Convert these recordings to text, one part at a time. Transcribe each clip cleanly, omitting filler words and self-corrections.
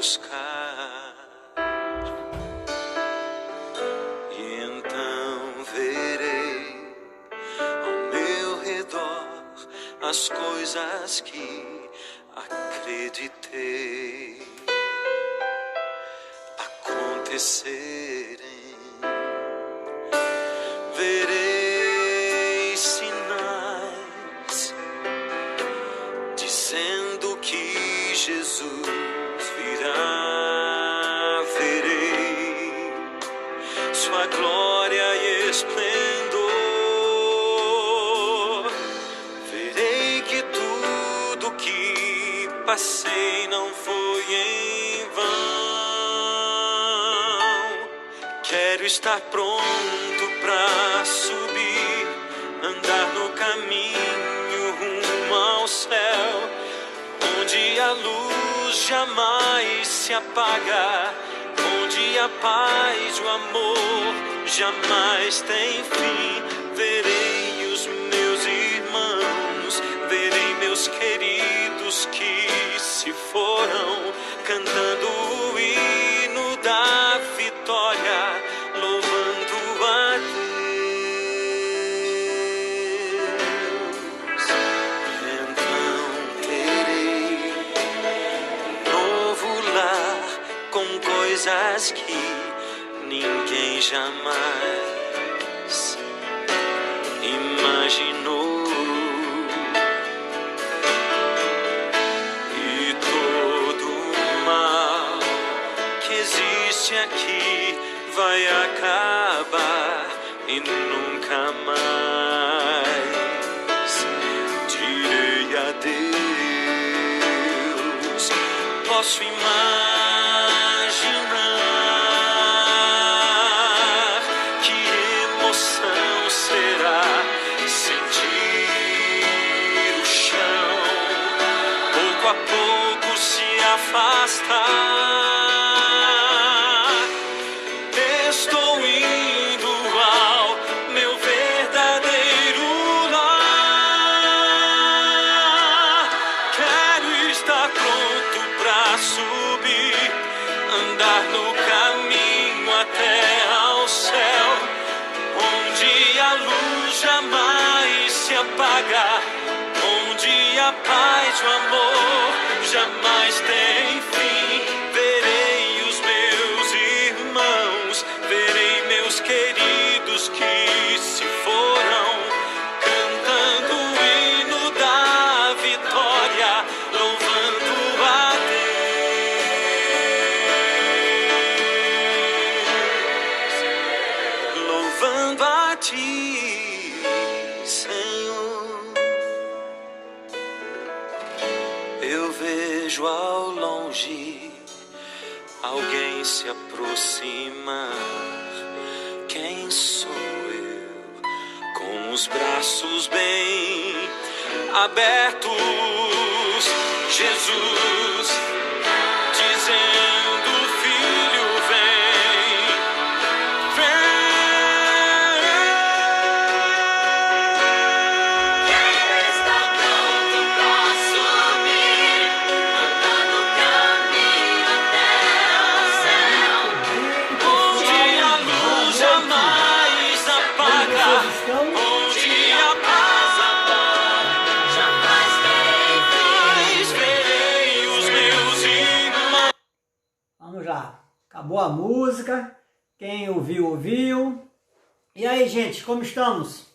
buscar, e então verei ao meu redor as coisas que acreditei acontecerem. Verei sinais dizendo que Jesus virá. Verei sua glória e esplendor. Verei que tudo que passei não foi em vão. Quero estar pronto pra subir, andar no caminho rumo ao céu, onde a luz jamais se apaga, onde a paz e o amor jamais tem fim. Verei os meus irmãos, verei meus queridos que se foram, cantando o hino da vitória, louvando a Deus. Então terei um novo lar com coisas que ninguém jamais imaginou. E todo o mal que existe aqui vai acabar e nunca mais direi adeus. Posso imaginar que emoção será sentir o chão pouco a pouco se afastar. Estou indo ao meu verdadeiro lar. Quero estar pronto pra subir, andar no caminho até ao céu, onde a luz jamais se apaga, onde a paz e o amor jamais tem fim. Verei os meus irmãos, verei meus queridos que se foram, cantando o hino da vitória, louvando a Deus, louvando a Ti, Senhor. Eu vejo ao longe alguém se aproximar. Quem sou eu? Com os braços bem abertos, Jesus dizendo: filho, vem, vem. Quero estar pronto pra subir, andar no caminho até ao céu, Onde a luz jamais apaga, onde a paz jamais tem fim. verei os meus irmãos. Vamos lá, acabou a música, quem ouviu, ouviu. E aí, gente, como estamos?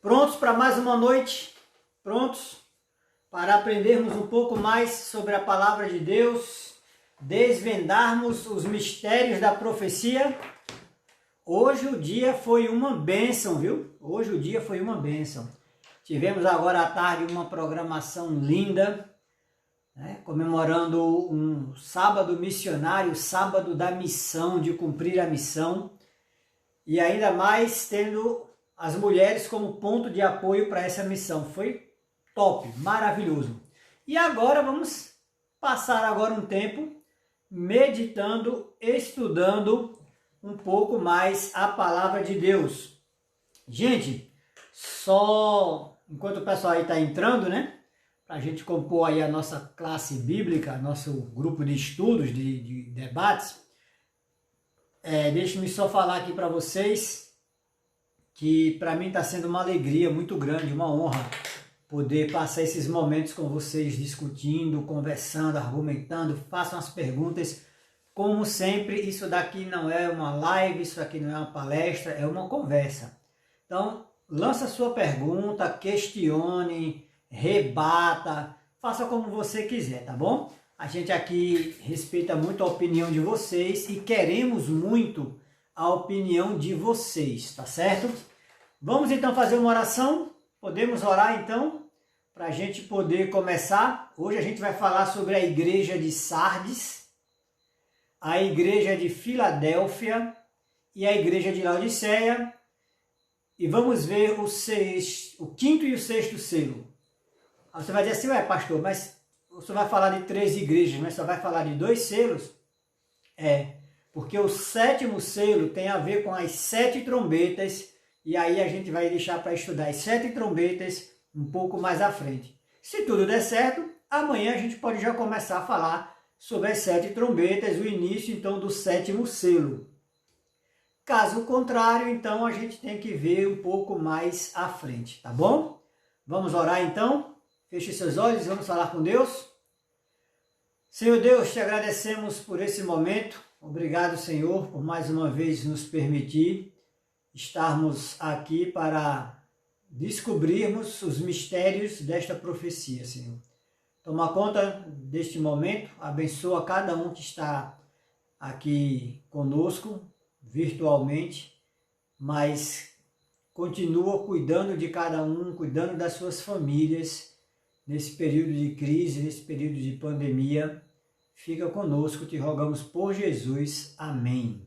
Prontos para mais uma noite? Prontos para aprendermos um pouco mais sobre a palavra de Deus, desvendarmos os mistérios da profecia? Hoje o dia foi uma bênção, viu? Hoje o dia foi uma bênção. Tivemos agora à tarde uma programação linda, né, comemorando um sábado missionário, sábado da missão, de cumprir a missão, e ainda mais tendo as mulheres como ponto de apoio para essa missão. Foi top, maravilhoso. E agora vamos passar agora um tempo meditando, estudando um pouco mais a palavra de Deus. Gente, só enquanto o pessoal aí está entrando, né? para a gente compor aí a nossa classe bíblica, nosso grupo de estudos, de debates. Deixe-me só falar aqui para vocês que para mim está sendo uma alegria muito grande, uma honra poder passar esses momentos com vocês discutindo, conversando, argumentando, façam as perguntas. Como sempre, isso daqui não é uma live, isso aqui não é uma palestra, é uma conversa. Então, lança sua pergunta, questione, rebata, faça como você quiser, tá bom? A gente aqui respeita muito a opinião de vocês e queremos muito a opinião de vocês, tá certo? Vamos então fazer uma oração? Podemos orar então? Para a gente poder começar. Hoje a gente vai falar sobre a igreja de Sardes, a igreja de Filadélfia e a igreja de Laodiceia. E vamos ver o quinto e o sexto selo. Você vai dizer assim, ué pastor, mas você vai falar de 3 igrejas, mas só vai falar de 2 selos? Porque o 7º selo tem a ver com as 7 trombetas, e aí a gente vai deixar para estudar as 7 trombetas um pouco mais à frente. Se tudo der certo, amanhã a gente pode já começar a falar sobre as 7 trombetas, o início então do 7º selo. Caso contrário, então a gente tem que ver um pouco mais à frente, tá bom? Vamos orar então? Feche seus olhos e vamos falar com Deus. Senhor Deus, te agradecemos por esse momento. Obrigado, Senhor, por mais uma vez nos permitir estarmos aqui para descobrirmos os mistérios desta profecia, Senhor. Toma conta deste momento, abençoa cada um que está aqui conosco, virtualmente, mas continua cuidando de cada um, cuidando das suas famílias, nesse período de crise, nesse período de pandemia. Fica conosco, te rogamos por Jesus. Amém.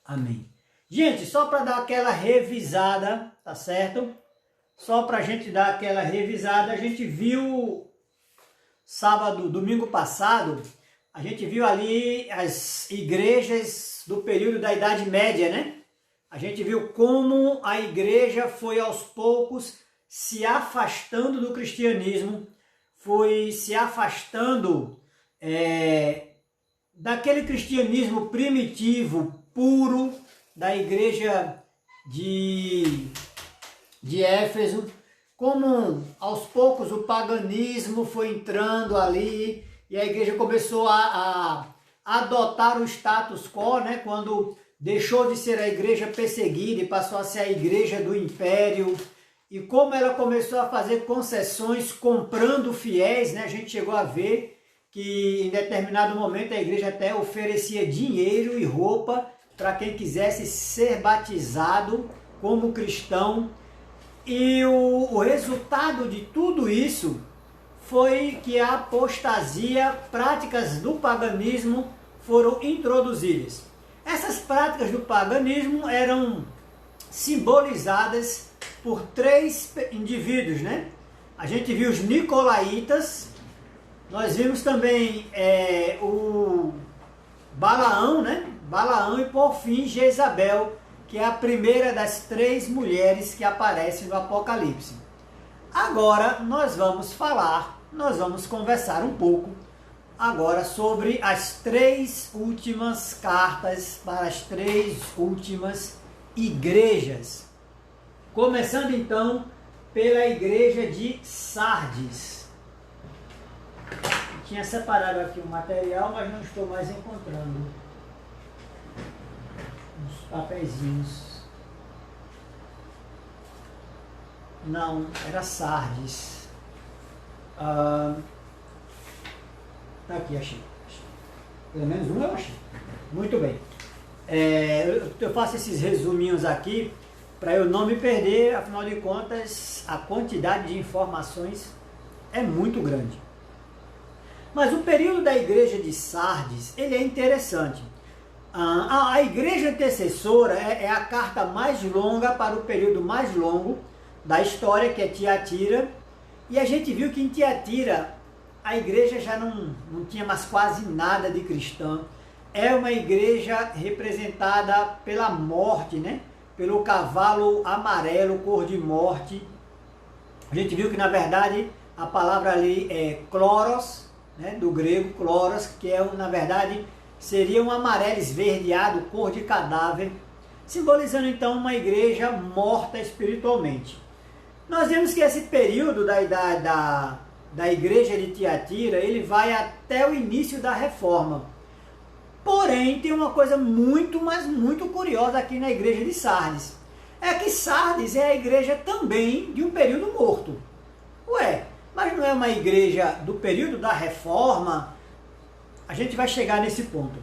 Amém. Gente, só para dar aquela revisada, tá certo? Só para a gente dar aquela revisada, a gente viu domingo passado, a gente viu ali as igrejas do período da Idade Média, né? A gente viu como a igreja foi aos poucos se afastando do cristianismo, foi se afastando daquele cristianismo primitivo, puro, da igreja de Éfeso, como aos poucos o paganismo foi entrando ali e a igreja começou a adotar o status quo, né? Quando deixou de ser a igreja perseguida e passou a ser a igreja do império, e como ela começou a fazer concessões comprando fiéis, né? A gente chegou a ver que em determinado momento a igreja até oferecia dinheiro e roupa para quem quisesse ser batizado como cristão. E o resultado de tudo isso foi que a apostasia, práticas do paganismo foram introduzidas. Essas práticas do paganismo eram simbolizadas por 3 indivíduos, né? A gente viu os nicolaítas, nós vimos também o Balaão, né? Balaão e por fim Jezabel, que é a primeira das 3 mulheres que aparecem no Apocalipse. Agora nós vamos conversar um pouco agora sobre as 3 últimas cartas para as 3 últimas igrejas. Começando então pela igreja de Sardes. Eu tinha separado aqui o material, mas não estou mais encontrando os papeizinhos. Não, era Sardes. Tá aqui, achei. Pelo menos um eu achei. Muito bem. Eu faço esses resuminhos aqui para eu não me perder, afinal de contas, a quantidade de informações é muito grande. Mas o período da igreja de Sardes, ele é interessante. A igreja antecessora é a carta mais longa para o período mais longo da história, que é Tiatira. E a gente viu que em Tiatira a igreja já não tinha mais quase nada de cristã. É uma igreja representada pela morte, né? Pelo cavalo amarelo, cor de morte. A gente viu que, na verdade, A palavra ali é chloros, né, do grego chloros, que é, na verdade, seria um amarelo esverdeado, cor de cadáver, simbolizando então uma igreja morta espiritualmente. Nós vemos que esse período da idade da igreja de Tiatira, ele vai até o início da reforma. Porém, tem uma coisa muito, mas muito curiosa aqui na igreja de Sardes. É que Sardes é a igreja também de um período morto. Ué, mas não é uma igreja do período da reforma? A gente vai chegar nesse ponto.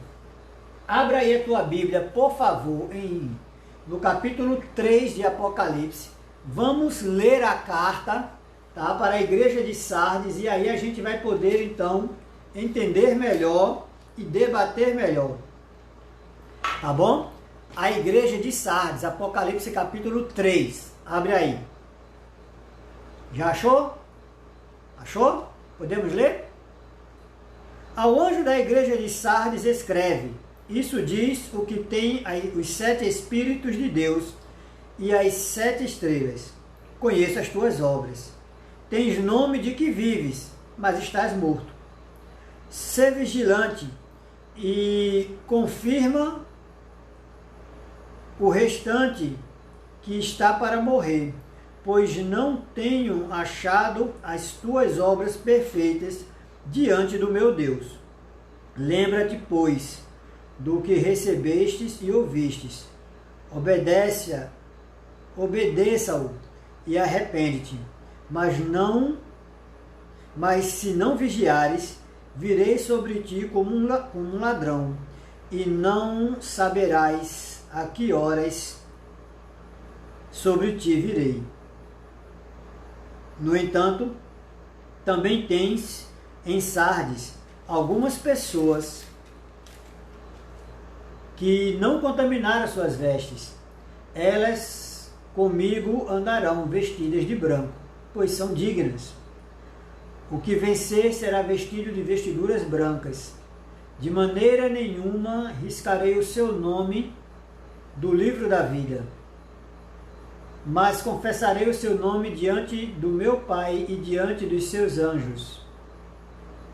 Abra aí a tua Bíblia, por favor, no capítulo 3 de Apocalipse. Vamos ler a carta, tá, para a igreja de Sardes, e aí a gente vai poder então entender melhor e debater melhor. Tá bom? A igreja de Sardes, Apocalipse capítulo 3. Abre aí. Já achou? Achou? Podemos ler? Ao anjo da igreja de Sardes escreve: isso diz o que tem os 7 Espíritos de Deus e as 7 estrelas. Conheço as tuas obras. Tens nome de que vives, mas estás morto. Sê vigilante e confirma o restante que está para morrer, pois não tenho achado as tuas obras perfeitas diante do meu Deus. Lembra-te, pois, do que recebestes e ouvistes. Obedeça-o e arrepende-te. Mas se não vigiares, virei sobre ti como um ladrão, e não saberás a que horas sobre ti virei. No entanto, também tens em Sardes algumas pessoas que não contaminaram suas vestes. Elas comigo andarão vestidas de branco, pois são dignas. O que vencer será vestido de vestiduras brancas. De maneira nenhuma riscarei o seu nome do livro da vida, mas confessarei o seu nome diante do meu Pai e diante dos seus anjos.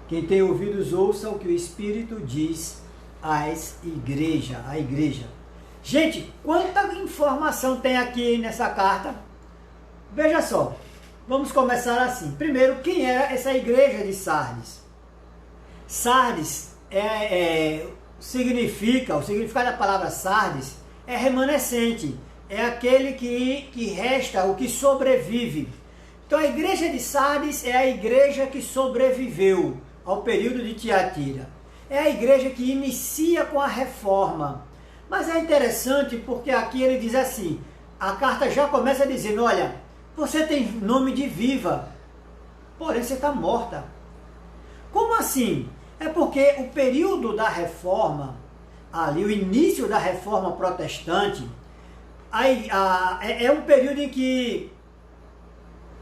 Quem tem ouvidos, ouça o que o Espírito diz à igreja. Gente, quanta informação tem aqui nessa carta. Veja só, vamos começar assim. Primeiro, quem era essa igreja de Sardes? Sardes o significado da palavra Sardes é remanescente, é aquele que resta, o que sobrevive. Então a igreja de Sardes é a igreja que sobreviveu ao período de Tiatira. É a igreja que inicia com a reforma. Mas é interessante porque aqui ele diz assim, a carta já começa dizendo, olha, você tem nome de viva, porém você está morta. Como assim? É porque o período da reforma, ali o início da reforma protestante, é um período em que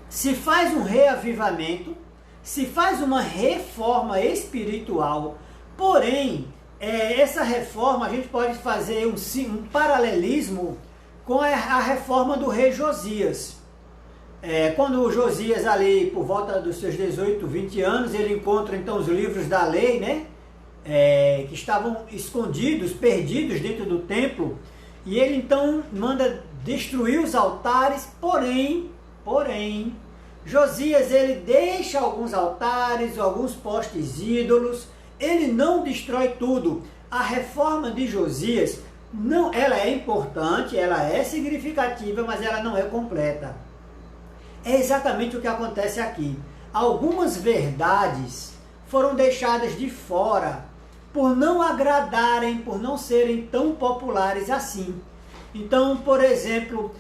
se faz um reavivamento, se faz uma reforma espiritual, porém, essa reforma a gente pode fazer um paralelismo com a reforma do rei Josias. Quando o Josias ali, por volta dos seus 18, 20 anos, ele encontra então os livros da lei, né? Que estavam escondidos, perdidos dentro do templo, e ele então manda destruir os altares, porém, Josias ele deixa alguns altares, alguns postes ídolos, ele não destrói tudo. A reforma de Josias, ela é importante, ela é significativa, mas ela não é completa. É exatamente o que acontece aqui. Algumas verdades foram deixadas de fora por não agradarem, por não serem tão populares assim. Então, por exemplo,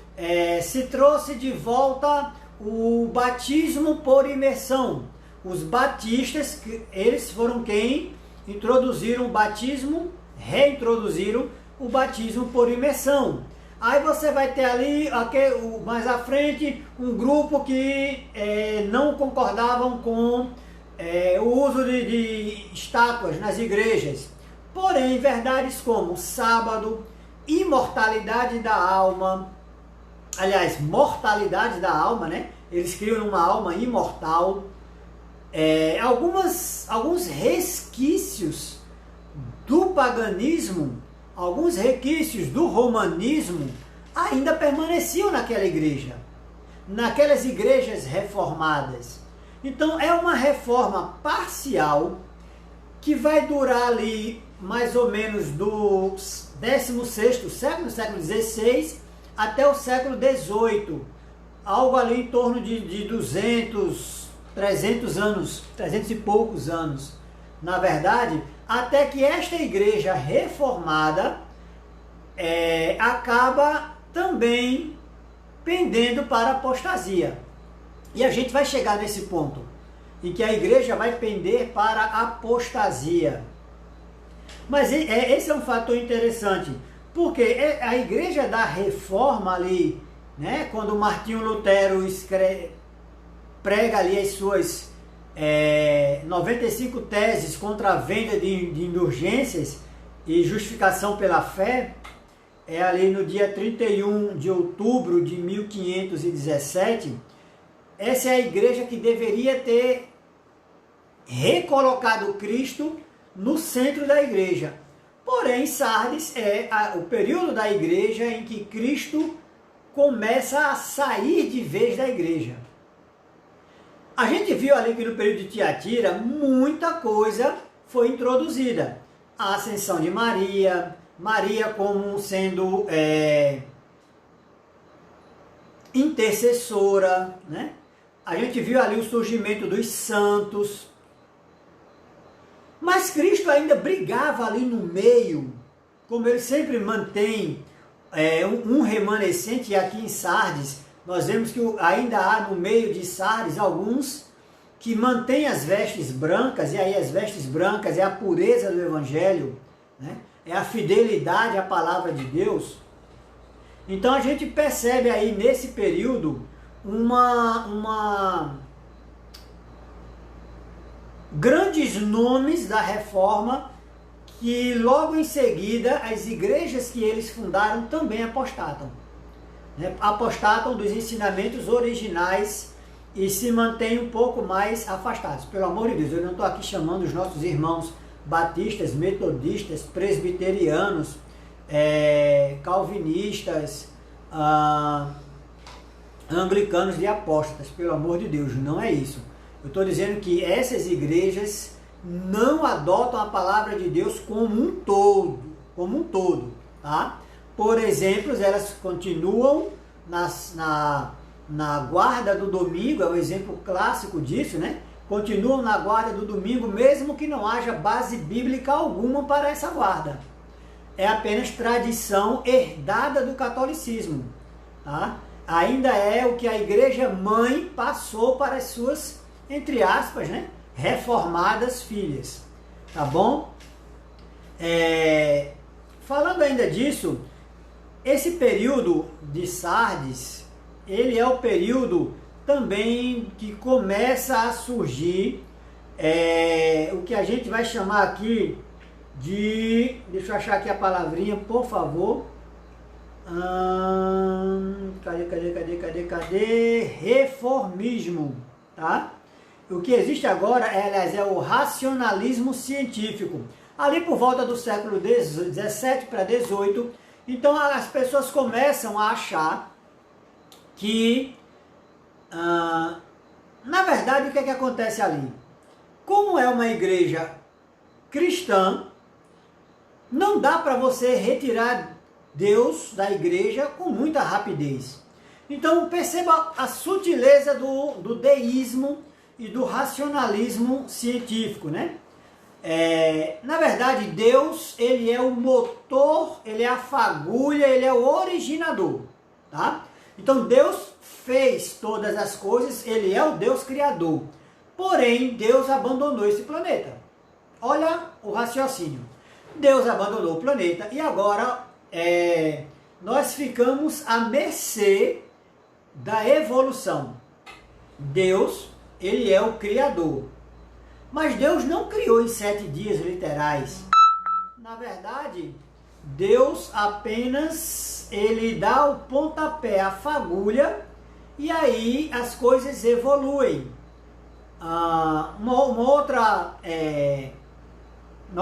se trouxe de volta o batismo por imersão. Os batistas, eles foram quem introduziram o batismo, reintroduziram o batismo por imersão. Aí você vai ter ali, mais à frente, um grupo que não concordavam com o uso de estátuas nas igrejas. Porém, verdades como sábado, imortalidade da alma, aliás, mortalidade da alma, né? Eles criam uma alma imortal. alguns resquícios do paganismo, alguns resquícios do romanismo ainda permaneciam naquela igreja, naquelas igrejas reformadas. Então é uma reforma parcial que vai durar ali mais ou menos do 16º século, século XVI, até o século XVIII, algo ali em torno de 200, 300 anos, 300 e poucos anos, na verdade, até que esta igreja reformada acaba também pendendo para a apostasia. E a gente vai chegar nesse ponto, em que a igreja vai pender para a apostasia. Mas esse é um fator interessante, porque a igreja da reforma ali, né, quando Martinho Lutero prega ali as suas 95 teses contra a venda de indulgências e justificação pela fé, é ali no dia 31 de outubro de 1517, essa é a igreja que deveria ter recolocado Cristo no centro da igreja. Porém, Sardes é o período da igreja em que Cristo começa a sair de vez da igreja. A gente viu ali que no período de Tiatira, muita coisa foi introduzida. A ascensão de Maria, Maria como sendo intercessora, né? A gente viu ali o surgimento dos santos. Mas Cristo ainda brigava ali no meio, como ele sempre mantém um remanescente, e aqui em Sardes, nós vemos que ainda há no meio de Sardes alguns que mantêm as vestes brancas, e aí as vestes brancas é a pureza do Evangelho, né? É a fidelidade à palavra de Deus. Então a gente percebe aí nesse período grandes nomes da reforma, que logo em seguida as igrejas que eles fundaram também apostatam, né? Apostatam dos ensinamentos originais e se mantêm um pouco mais afastados. Pelo amor de Deus, eu não estou aqui chamando os nossos irmãos batistas, metodistas, presbiterianos, calvinistas, anglicanos de apóstatas, pelo amor de Deus, não é isso. Eu estou dizendo que essas igrejas não adotam a palavra de Deus como um todo, tá? Por exemplo, elas continuam na guarda do domingo, é um exemplo clássico disso, né? Continuam na guarda do domingo, mesmo que não haja base bíblica alguma para essa guarda. É apenas tradição herdada do catolicismo, tá? Ainda é o que a igreja mãe passou para as suas, entre aspas, né, reformadas filhas, tá bom? Falando ainda disso, esse período de Sardes, ele é o período também que começa a surgir o que a gente vai chamar aqui de, deixa eu achar aqui a palavrinha, por favor, cadê? Reformismo, tá? O que existe agora, aliás, é o racionalismo científico. Ali por volta do século 17 para 18, então as pessoas começam a achar que, na verdade, o que é que acontece ali? Como é uma igreja cristã, não dá para você retirar Deus da igreja com muita rapidez. Então perceba a sutileza do deísmo e do racionalismo científico, né? Na verdade, Deus, ele é o motor, ele é a fagulha, ele é o originador, tá? Então Deus fez todas as coisas, ele é o Deus criador. Porém, Deus abandonou esse planeta. Olha o raciocínio. Deus abandonou o planeta e agora nós ficamos à mercê da evolução. Deus, ele é o criador. Mas Deus não criou em 7 dias literais. Na verdade, Deus apenas, ele dá o pontapé, a fagulha, e aí as coisas evoluem. Uma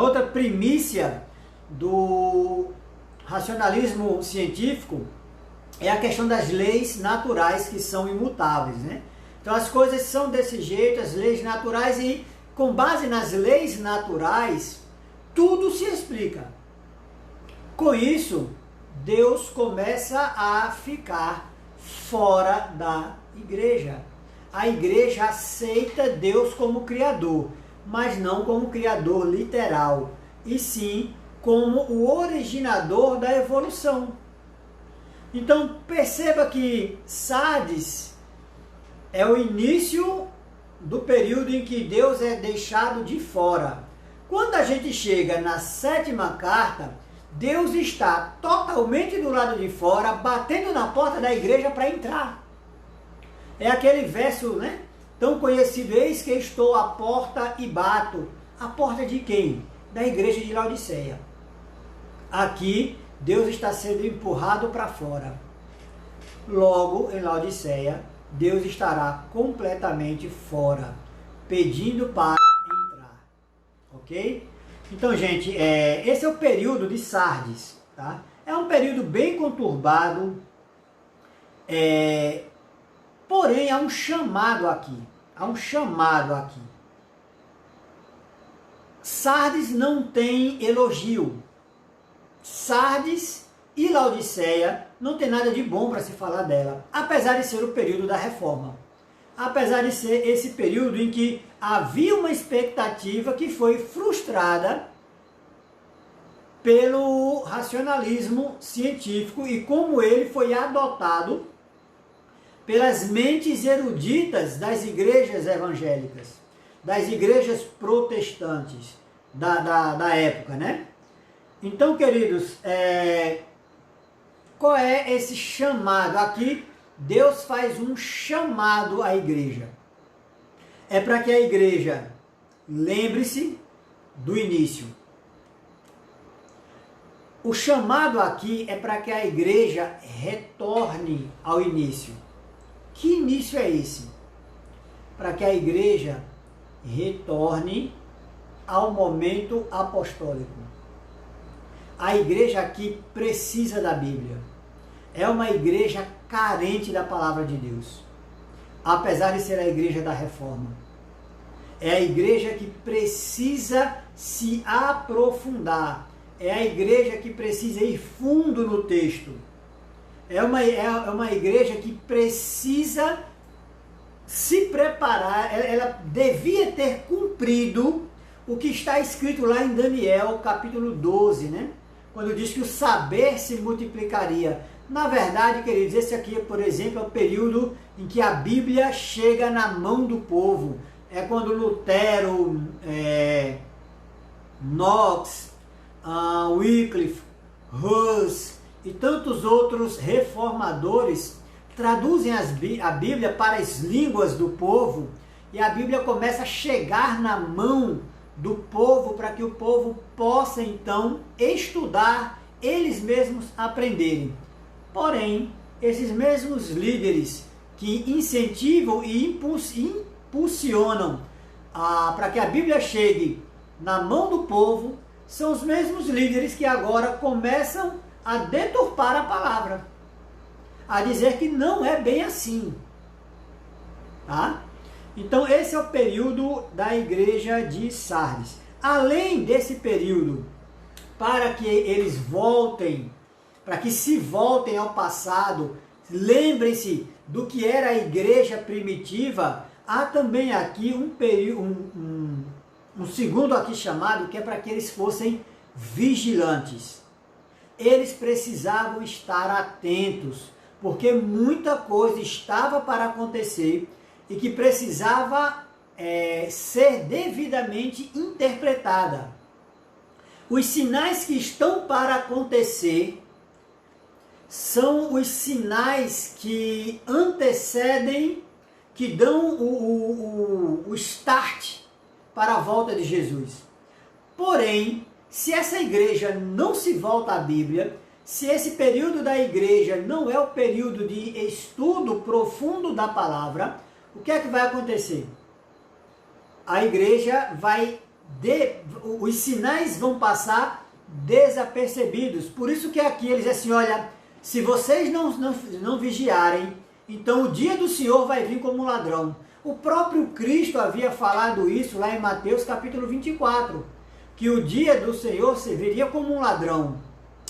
outra primícia do racionalismo científico é a questão das leis naturais que são imutáveis, né? Então as coisas são desse jeito, as leis naturais, e com base nas leis naturais, tudo se explica. Com isso, Deus começa a ficar fora da igreja. A igreja aceita Deus como Criador, mas não como Criador literal, e sim como o originador da evolução. Então perceba que Sardes é o início do período em que Deus é deixado de fora. Quando a gente chega na 7ª carta, Deus está totalmente do lado de fora, batendo na porta da igreja para entrar. É aquele verso, né, tão conhecido: eis que estou à porta e bato. A porta de quem? Da igreja de Laodiceia. Aqui, Deus está sendo empurrado para fora. Logo, em Laodiceia, Deus estará completamente fora, pedindo para entrar. Ok? Então, gente, esse é o período de Sardes. Tá? É um período bem conturbado, porém há um chamado aqui. Sardes não tem elogio. Sardes e Laodiceia não tem nada de bom para se falar dela, apesar de ser o período da reforma. Apesar de ser esse período em que havia uma expectativa que foi frustrada pelo racionalismo científico e como ele foi adotado pelas mentes eruditas das igrejas evangélicas, das igrejas protestantes da época, né? Então, queridos, qual é esse chamado? Aqui, Deus faz um chamado à igreja. É para que a igreja lembre-se do início. O chamado aqui é para que a igreja retorne ao início. Que início é esse? Para que a igreja retorne ao momento apostólico. A igreja aqui precisa da Bíblia. É uma igreja carente da palavra de Deus, apesar de ser a igreja da reforma. É a igreja que precisa se aprofundar. É a igreja que precisa ir fundo no texto. É uma igreja que precisa se preparar. Ela devia ter cumprido o que está escrito lá em Daniel, capítulo 12, né? Quando diz que o saber se multiplicaria. Na verdade, queridos, esse aqui, por exemplo, é o período em que a Bíblia chega na mão do povo. É quando Lutero, Knox, Wycliffe, Hus e tantos outros reformadores traduzem a Bíblia para as línguas do povo, e a Bíblia começa a chegar na mão do povo para que o povo possa então estudar, eles mesmos aprenderem. Porém, esses mesmos líderes que incentivam e impulsionam para que a Bíblia chegue na mão do povo, são os mesmos líderes que agora começam a deturpar a palavra, a dizer que não é bem assim. Tá? Então esse é o período da igreja de Sardes. Além desse período, para que eles voltem, para que se voltem ao passado, lembrem-se do que era a igreja primitiva, há também aqui um segundo aqui chamado, que é para que eles fossem vigilantes. Eles precisavam estar atentos, porque muita coisa estava para acontecer e que precisava ser devidamente interpretada. Os sinais que estão para acontecer são os sinais que antecedem, que dão o start para a volta de Jesus. Porém, se essa igreja não se volta à Bíblia, se esse período da igreja não é o período de estudo profundo da palavra, o que é que vai acontecer? a igreja os sinais vão passar desapercebidos. Por isso que aqui ele diz assim, olha, se vocês não vigiarem, então o dia do Senhor vai vir como um ladrão. O próprio Cristo havia falado isso lá em Mateus capítulo 24, que o dia do Senhor se viria como um ladrão,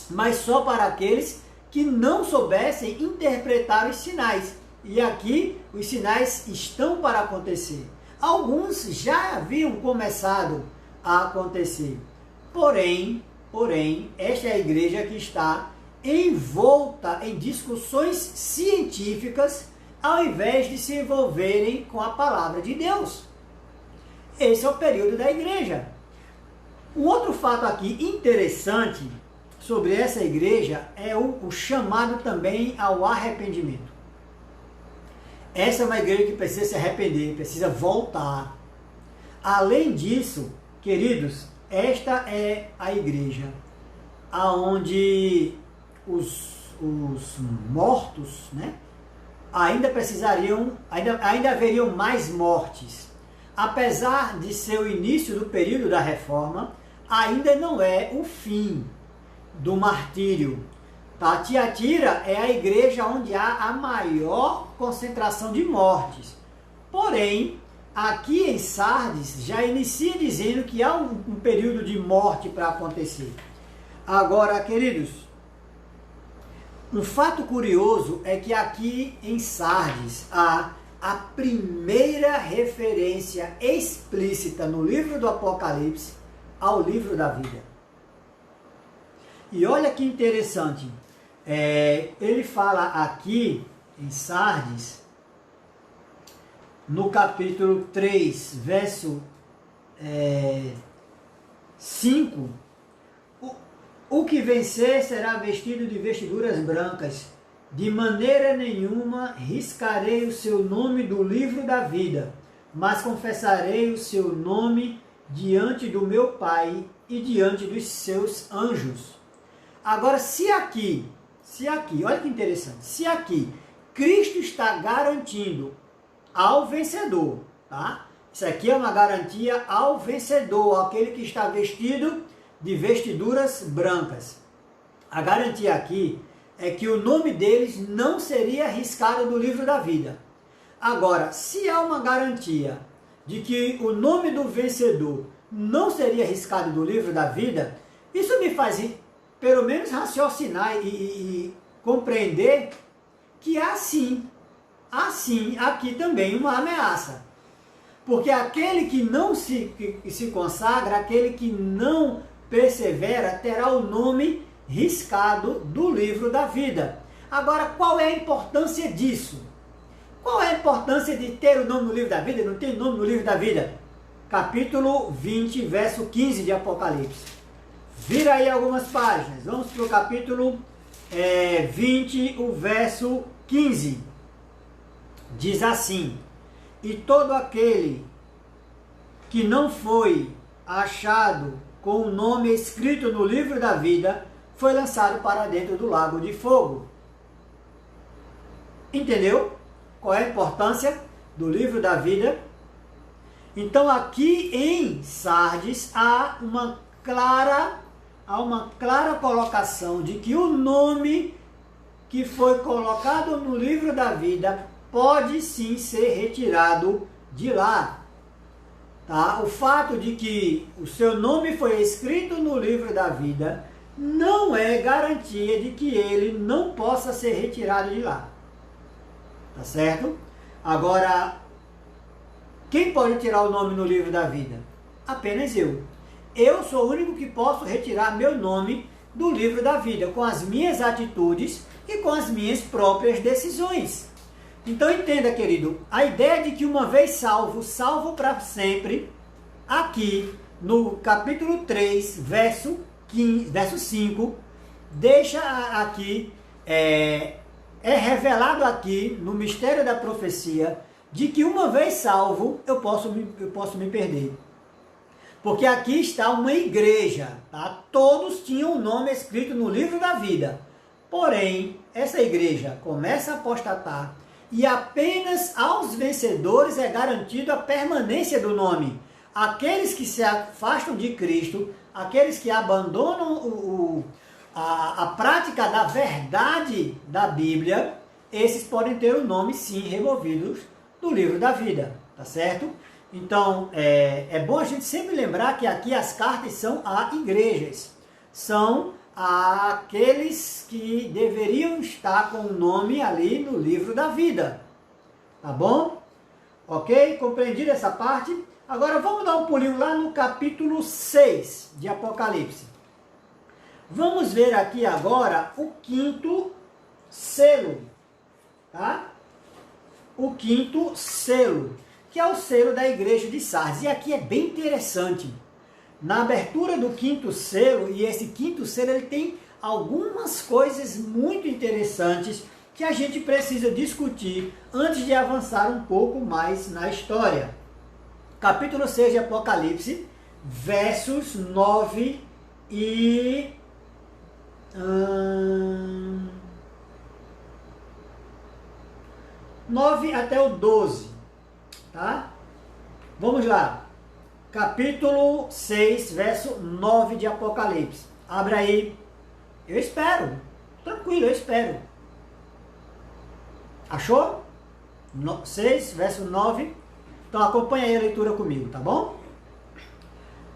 mas só para aqueles que não soubessem interpretar os sinais. E aqui os sinais estão para acontecer. Alguns já haviam começado a acontecer. Porém, esta é a igreja que está envolta em discussões científicas, ao invés de se envolverem com a palavra de Deus. Esse é o período da igreja. Um outro fato aqui interessante sobre essa igreja é o chamado também ao arrependimento. Essa é uma igreja que precisa se arrepender, precisa voltar. Além disso, queridos, esta é a igreja aonde os mortos, né, ainda haveriam mais mortes. Apesar de ser o início do período da reforma, ainda não é o fim do martírio. Tá? Tiatira é a igreja onde há a maior concentração de mortes. Porém, aqui em Sardes já inicia dizendo que há um período de morte para acontecer. Agora, queridos, um fato curioso é que aqui em Sardes há a primeira referência explícita no livro do Apocalipse ao livro da vida. E olha que interessante, ele fala aqui em Sardes, no capítulo 3, verso 5, o que vencer será vestido de vestiduras brancas, de maneira nenhuma riscarei o seu nome do livro da vida, mas confessarei o seu nome diante do meu Pai e diante dos seus anjos. Agora, se aqui, olha que interessante, se aqui Cristo está garantindo ao vencedor, tá? Isso aqui é uma garantia ao vencedor, aquele que está vestido de vestiduras brancas. A garantia aqui é que o nome deles não seria riscado do livro da vida. Agora, se há uma garantia de que o nome do vencedor não seria riscado do livro da vida, isso me faz, pelo menos, raciocinar e compreender que há sim, aqui também uma ameaça. Porque aquele que não se consagra, aquele que não persevera, terá o nome riscado do livro da vida. Agora, qual é a importância disso? Qual é a importância de ter o nome no livro da vida e não ter nome no livro da vida? Capítulo 20, verso 15 de Apocalipse. Vira aí algumas páginas. Vamos para o capítulo 20, o verso 15. Diz assim: e todo aquele que não foi achado com o nome escrito no livro da vida foi lançado para dentro do lago de fogo. Entendeu? Qual é a importância do livro da vida? Então aqui em Sardes há uma clara colocação de que o nome que foi colocado no livro da vida pode sim ser retirado de lá. Tá? O fato de que o seu nome foi escrito no livro da vida não é garantia de que ele não possa ser retirado de lá. Tá certo? Agora, quem pode tirar o nome no livro da vida? Apenas eu. Eu sou o único que posso retirar meu nome do livro da vida, com as minhas atitudes e com as minhas próprias decisões. Então entenda, querido, a ideia de que uma vez salvo, salvo para sempre, aqui no capítulo 3, verso 5, deixa aqui, é revelado aqui no mistério da profecia, de que uma vez salvo, eu posso me perder. Porque aqui está uma igreja, tá? Todos tinham o nome escrito no livro da vida. Porém, essa igreja começa a apostatar e apenas aos vencedores é garantido a permanência do nome. aqueles que se afastam de Cristo, aqueles que abandonam a prática da verdade da Bíblia, esses podem ter o nome sim removidos do livro da vida, tá certo? Então, é bom a gente sempre lembrar que aqui as cartas são a igrejas, são aqueles que deveriam estar com o nome ali no livro da vida, tá bom? Ok? Compreendido essa parte? Agora vamos dar um pulinho lá no capítulo 6 de Apocalipse. Vamos ver aqui agora o quinto selo, tá? O quinto selo, que é o selo da igreja de Sardes. E aqui é bem interessante. Na abertura do quinto selo, e esse quinto selo ele tem algumas coisas muito interessantes que a gente precisa discutir antes de avançar um pouco mais na história. Capítulo 6 de Apocalipse, versos 9 e 9 até o 12, tá? Vamos lá. Capítulo 6, verso 9 de Apocalipse. Abre aí. Eu espero. Tranquilo, eu espero. Achou? 6, verso 9. Então acompanha aí a leitura comigo, tá bom?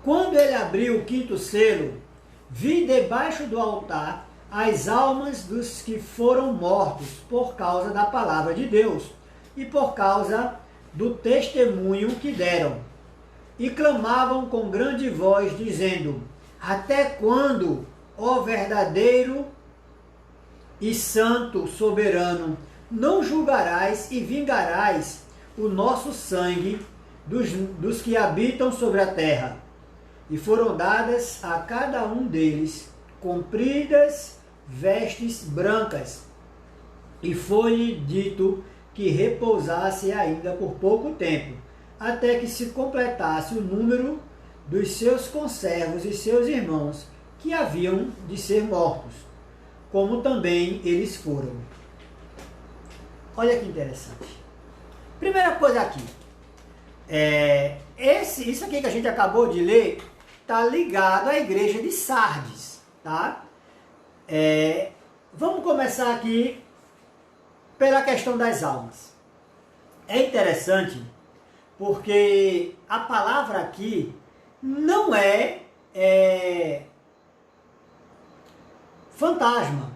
Quando ele abriu o quinto selo, vi debaixo do altar as almas dos que foram mortos por causa da palavra de Deus e por causa do testemunho que deram. E clamavam com grande voz, dizendo: até quando, ó verdadeiro e santo soberano, não julgarás e vingarás o nosso sangue dos que habitam sobre a terra? E foram dadas a cada um deles compridas vestes brancas, e foi-lhe dito que repousasse ainda por pouco tempo, até que se completasse o número dos seus conservos e seus irmãos, que haviam de ser mortos, como também eles foram. Olha que interessante. Primeira coisa aqui, isso aqui que a gente acabou de ler está ligado à igreja de Sardes, tá? Vamos começar aqui pela questão das almas. É interessante porque a palavra aqui não é fantasma,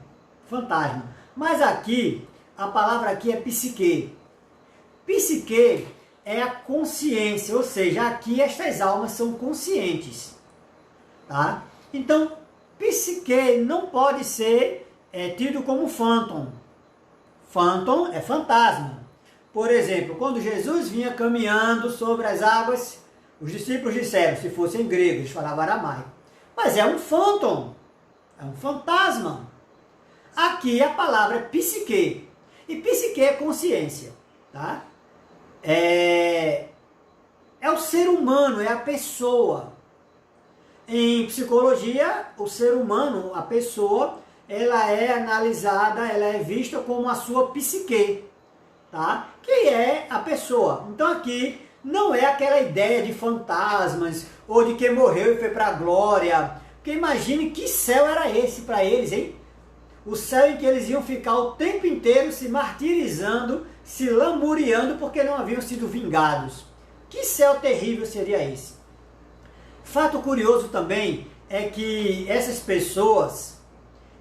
mas aqui a palavra aqui é psique. Psique é a consciência, ou seja, aqui estas almas são conscientes, tá? Então, psique não pode ser tido como fantôma. Fantôma é fantasma. Por exemplo, quando Jesus vinha caminhando sobre as águas, os discípulos disseram, se fossem gregos, eles falavam aramaico, mas é um fantôma, é um fantasma. Aqui a palavra é psique, e psique é consciência, tá? É o ser humano, é a pessoa. Em psicologia, o ser humano, a pessoa, ela é analisada, ela é vista como a sua psique, tá? Que é a pessoa. Então aqui não é aquela ideia de fantasmas ou de quem morreu e foi para a glória. Porque imagine que céu era esse para eles, hein? O céu em que eles iam ficar o tempo inteiro se martirizando, se lamuriando porque não haviam sido vingados. Que céu terrível seria esse? Fato curioso também é que essas pessoas,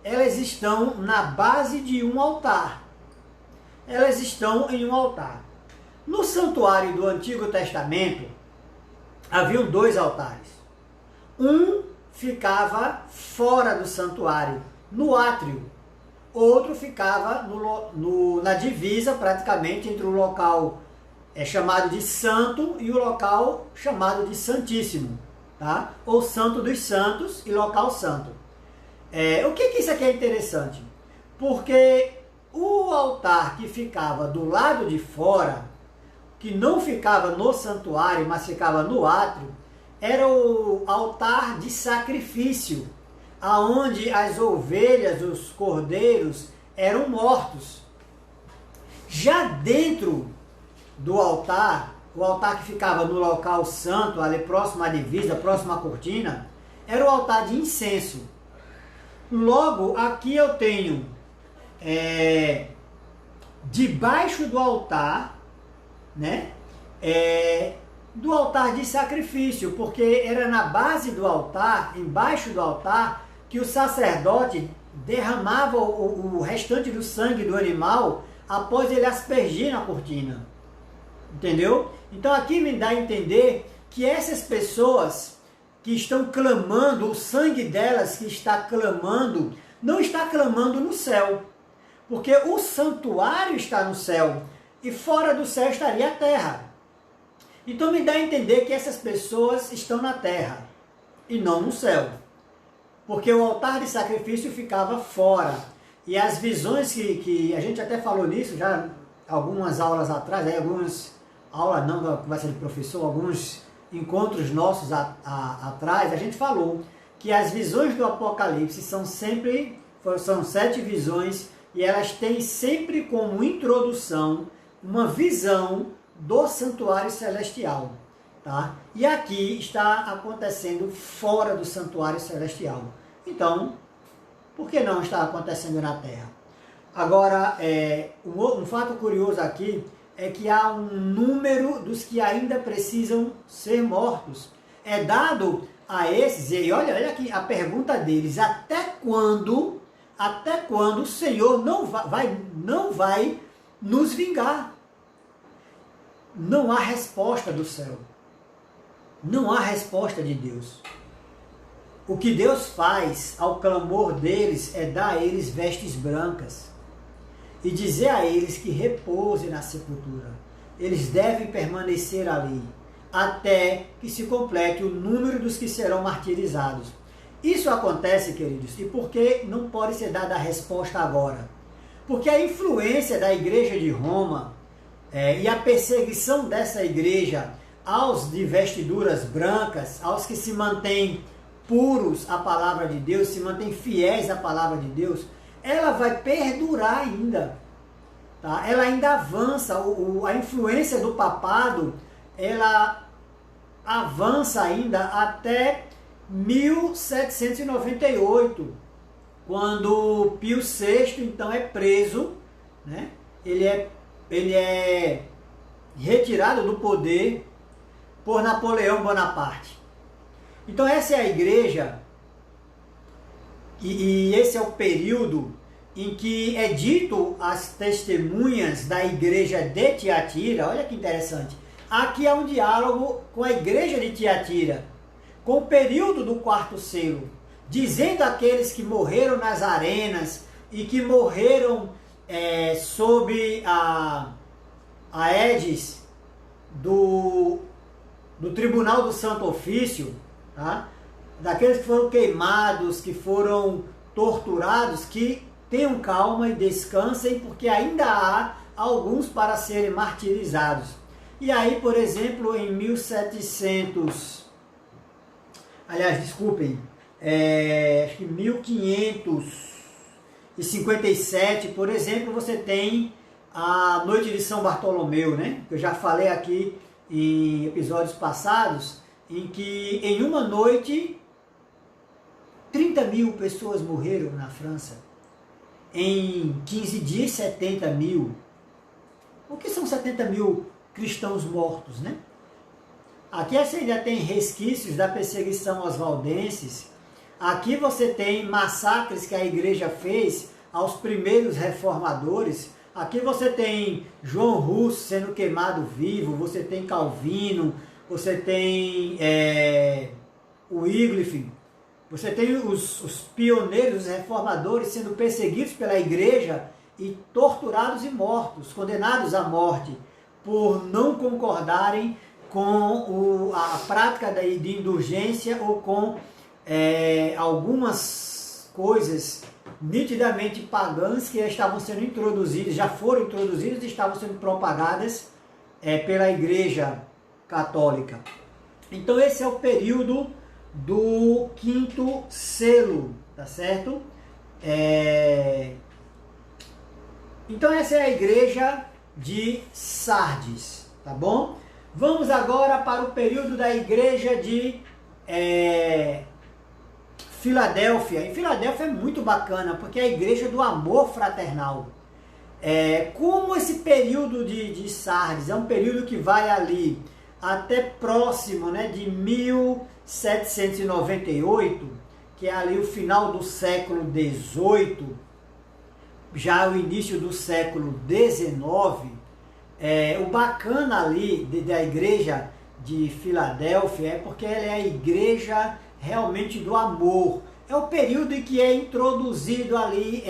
elas estão na base de um altar. Elas estão em um altar. No santuário do Antigo Testamento, haviam 2 altares. Um ficava fora do santuário, no átrio. Outro ficava na divisa, praticamente, entre o local chamado de santo e o local chamado de santíssimo, tá? Ou santo dos santos e local santo. O que isso aqui é interessante? Porque o altar que ficava do lado de fora, que não ficava no santuário, mas ficava no átrio, era o altar de sacrifício, aonde as ovelhas, os cordeiros, eram mortos. Já dentro do altar, o altar que ficava no local santo, ali próximo à divisa, próximo à cortina, era o altar de incenso. Logo, aqui eu tenho, debaixo do altar, né, do altar de sacrifício, porque era na base do altar, embaixo do altar, que o sacerdote derramava o restante do sangue do animal após ele aspergir na cortina. Entendeu? Então aqui me dá a entender que essas pessoas que estão clamando, o sangue delas que está clamando, não está clamando no céu. Porque o santuário está no céu e fora do céu estaria a terra. Então me dá a entender que essas pessoas estão na terra e não no céu. Porque o altar de sacrifício ficava fora. E as visões que a gente até falou nisso já algumas aulas atrás, aulas não da conversa de professor, alguns encontros nossos atrás, a gente falou que as visões do Apocalipse são 7 visões e elas têm sempre como introdução uma visão do santuário celestial. Tá? E aqui está acontecendo fora do santuário celestial. Então, por que não está acontecendo na terra? Agora, um fato curioso aqui é que há um número dos que ainda precisam ser mortos. É dado a esses, e olha aqui a pergunta deles, até quando o Senhor não vai nos vingar? Não há resposta do céu. Não há resposta de Deus. O que Deus faz ao clamor deles é dar a eles vestes brancas e dizer a eles que repousem na sepultura. Eles devem permanecer ali até que se complete o número dos que serão martirizados. Isso acontece, queridos, e por que não pode ser dada a resposta agora? Porque a influência da igreja de Roma e a perseguição dessa igreja aos de vestiduras brancas, aos que se mantêm puros à palavra de Deus, se mantêm fiéis à palavra de Deus, ela vai perdurar ainda. Tá? Ela ainda avança, a influência do papado, ela avança ainda até 1798, quando Pio VI, então, é preso, né? Ele é retirado do poder por Napoleão Bonaparte. Então essa é a igreja, e esse é o período em que é dito às testemunhas da igreja de Tiatira. Olha que interessante. Aqui há um diálogo com a igreja de Tiatira, com o período do quarto selo, dizendo àqueles que morreram nas arenas e que morreram sob a édes do Tribunal do Santo Ofício, tá? Daqueles que foram queimados, que foram torturados, que tenham calma e descansem, porque ainda há alguns para serem martirizados. E aí, por exemplo, em 1557, por exemplo, você tem a noite de São Bartolomeu, né? Que eu já falei aqui em episódios passados, em que em uma noite 30.000 pessoas morreram na França. Em 15 dias, 70.000. O que são 70.000 cristãos mortos, né? Aqui você ainda tem resquícios da perseguição aos valdenses. Aqui você tem massacres que a igreja fez aos primeiros reformadores. Aqui você tem João Russo sendo queimado vivo, você tem Calvino, você tem Wycliffe, você tem os pioneiros, os reformadores sendo perseguidos pela igreja e torturados e mortos, condenados à morte, por não concordarem com a prática de indulgência ou com algumas coisas nitidamente pagãs que estavam sendo introduzidas, já foram introduzidas e estavam sendo propagadas pela Igreja Católica. Então esse é o período do quinto selo, tá certo? Então essa é a igreja de Sardes, tá bom? Vamos agora para o período da igreja de Filadélfia. E Filadélfia é muito bacana, porque é a igreja do amor fraternal. Como esse período de Sardes é um período que vai ali até próximo, né, de 1798, que é ali o final do século XVIII, já o início do século XIX, o bacana ali da igreja de Filadélfia é porque ela é a igreja realmente do amor. É o período em que é introduzido ali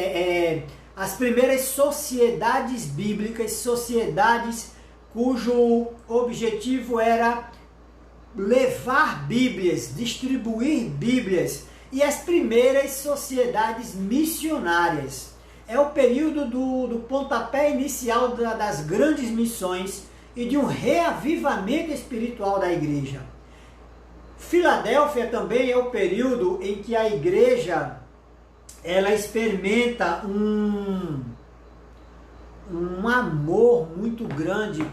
as primeiras sociedades bíblicas, sociedades cujo objetivo era levar Bíblias, distribuir Bíblias, e as primeiras sociedades missionárias. É o período do pontapé inicial das grandes missões e de um reavivamento espiritual da igreja. Filadélfia também é o período em que a igreja ela experimenta um amor muito grande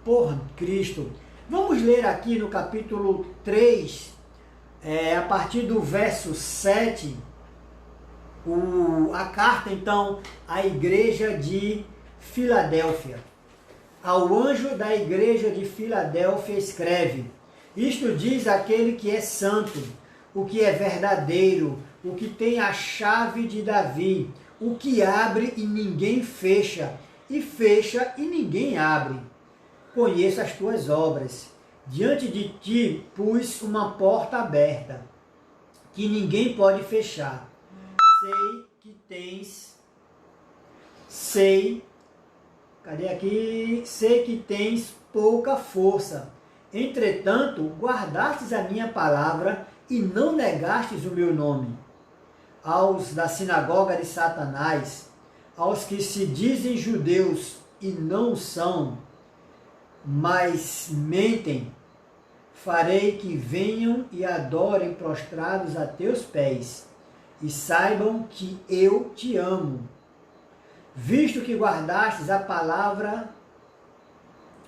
por Cristo. Vamos ler aqui no capítulo 3, a partir do verso 7, a carta então à igreja de Filadélfia. Ao anjo da igreja de Filadélfia escreve: isto diz aquele que é santo, o que é verdadeiro, o que tem a chave de Davi, o que abre e ninguém fecha, e fecha e ninguém abre. Conheço as tuas obras. Diante de ti pus uma porta aberta, que ninguém pode fechar. Sei que tens pouca força. Entretanto, guardastes a minha palavra e não negastes o meu nome. Aos da sinagoga de Satanás, aos que se dizem judeus e não são, mas mentem, farei que venham e adorem prostrados a teus pés, e saibam que eu te amo. Visto que guardastes a palavra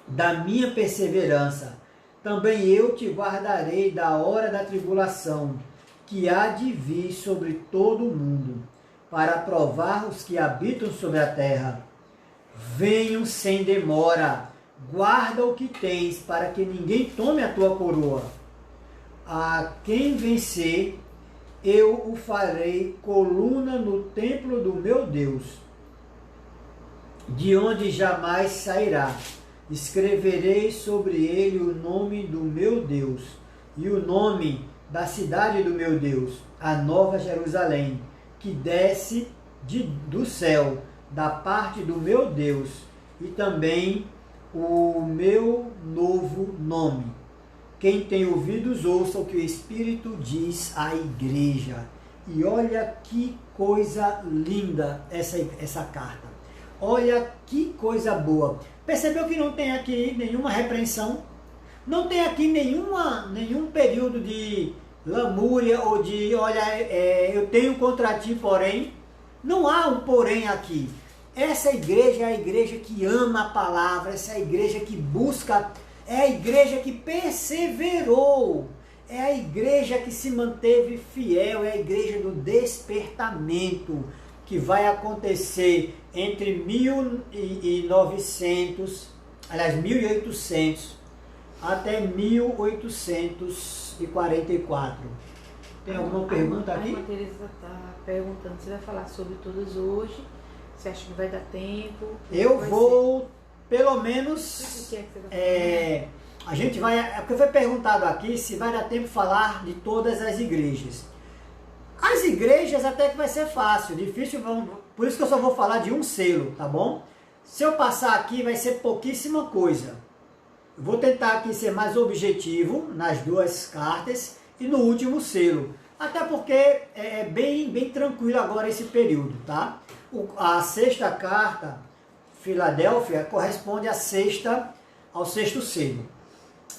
da minha perseverança, também eu te guardarei da hora da tribulação, que há de vir sobre todo o mundo, para provar os que habitam sobre a terra. Venham sem demora, guarda o que tens, para que ninguém tome a tua coroa. A quem vencer, eu o farei coluna no templo do meu Deus, de onde jamais sairá. Escreverei sobre ele o nome do meu Deus e o nome da cidade do meu Deus, a nova Jerusalém, que desce do céu, da parte do meu Deus, e também o meu novo nome. Quem tem ouvidos, ouça o que o Espírito diz à igreja. E olha que coisa linda essa carta. Olha que coisa boa. Percebeu que não tem aqui nenhuma repreensão? Não tem aqui nenhum período de lamúria ou de, olha, eu tenho contra ti, porém. Não há um porém aqui. Essa igreja é a igreja que ama a palavra, essa é a igreja que busca, é a igreja que perseverou, é a igreja que se manteve fiel, é a igreja do despertamento, que vai acontecer entre 1800 até 1844. Tem alguma pergunta aqui? A irmã Teresa está perguntando se vai falar sobre todas hoje. Você acha que vai dar tempo? Eu vou, pelo menos, O que é que você vai falar? a gente vai, porque foi perguntado aqui se vai dar tempo de falar de todas as igrejas. As igrejas até que vai ser fácil, difícil, por isso que eu só vou falar de um selo, tá bom? Se eu passar aqui vai ser pouquíssima coisa. Eu vou tentar aqui ser mais objetivo nas duas cartas e no último selo. Até porque é bem tranquilo agora esse período, tá? A sexta carta, Filadélfia, corresponde ao sexto selo.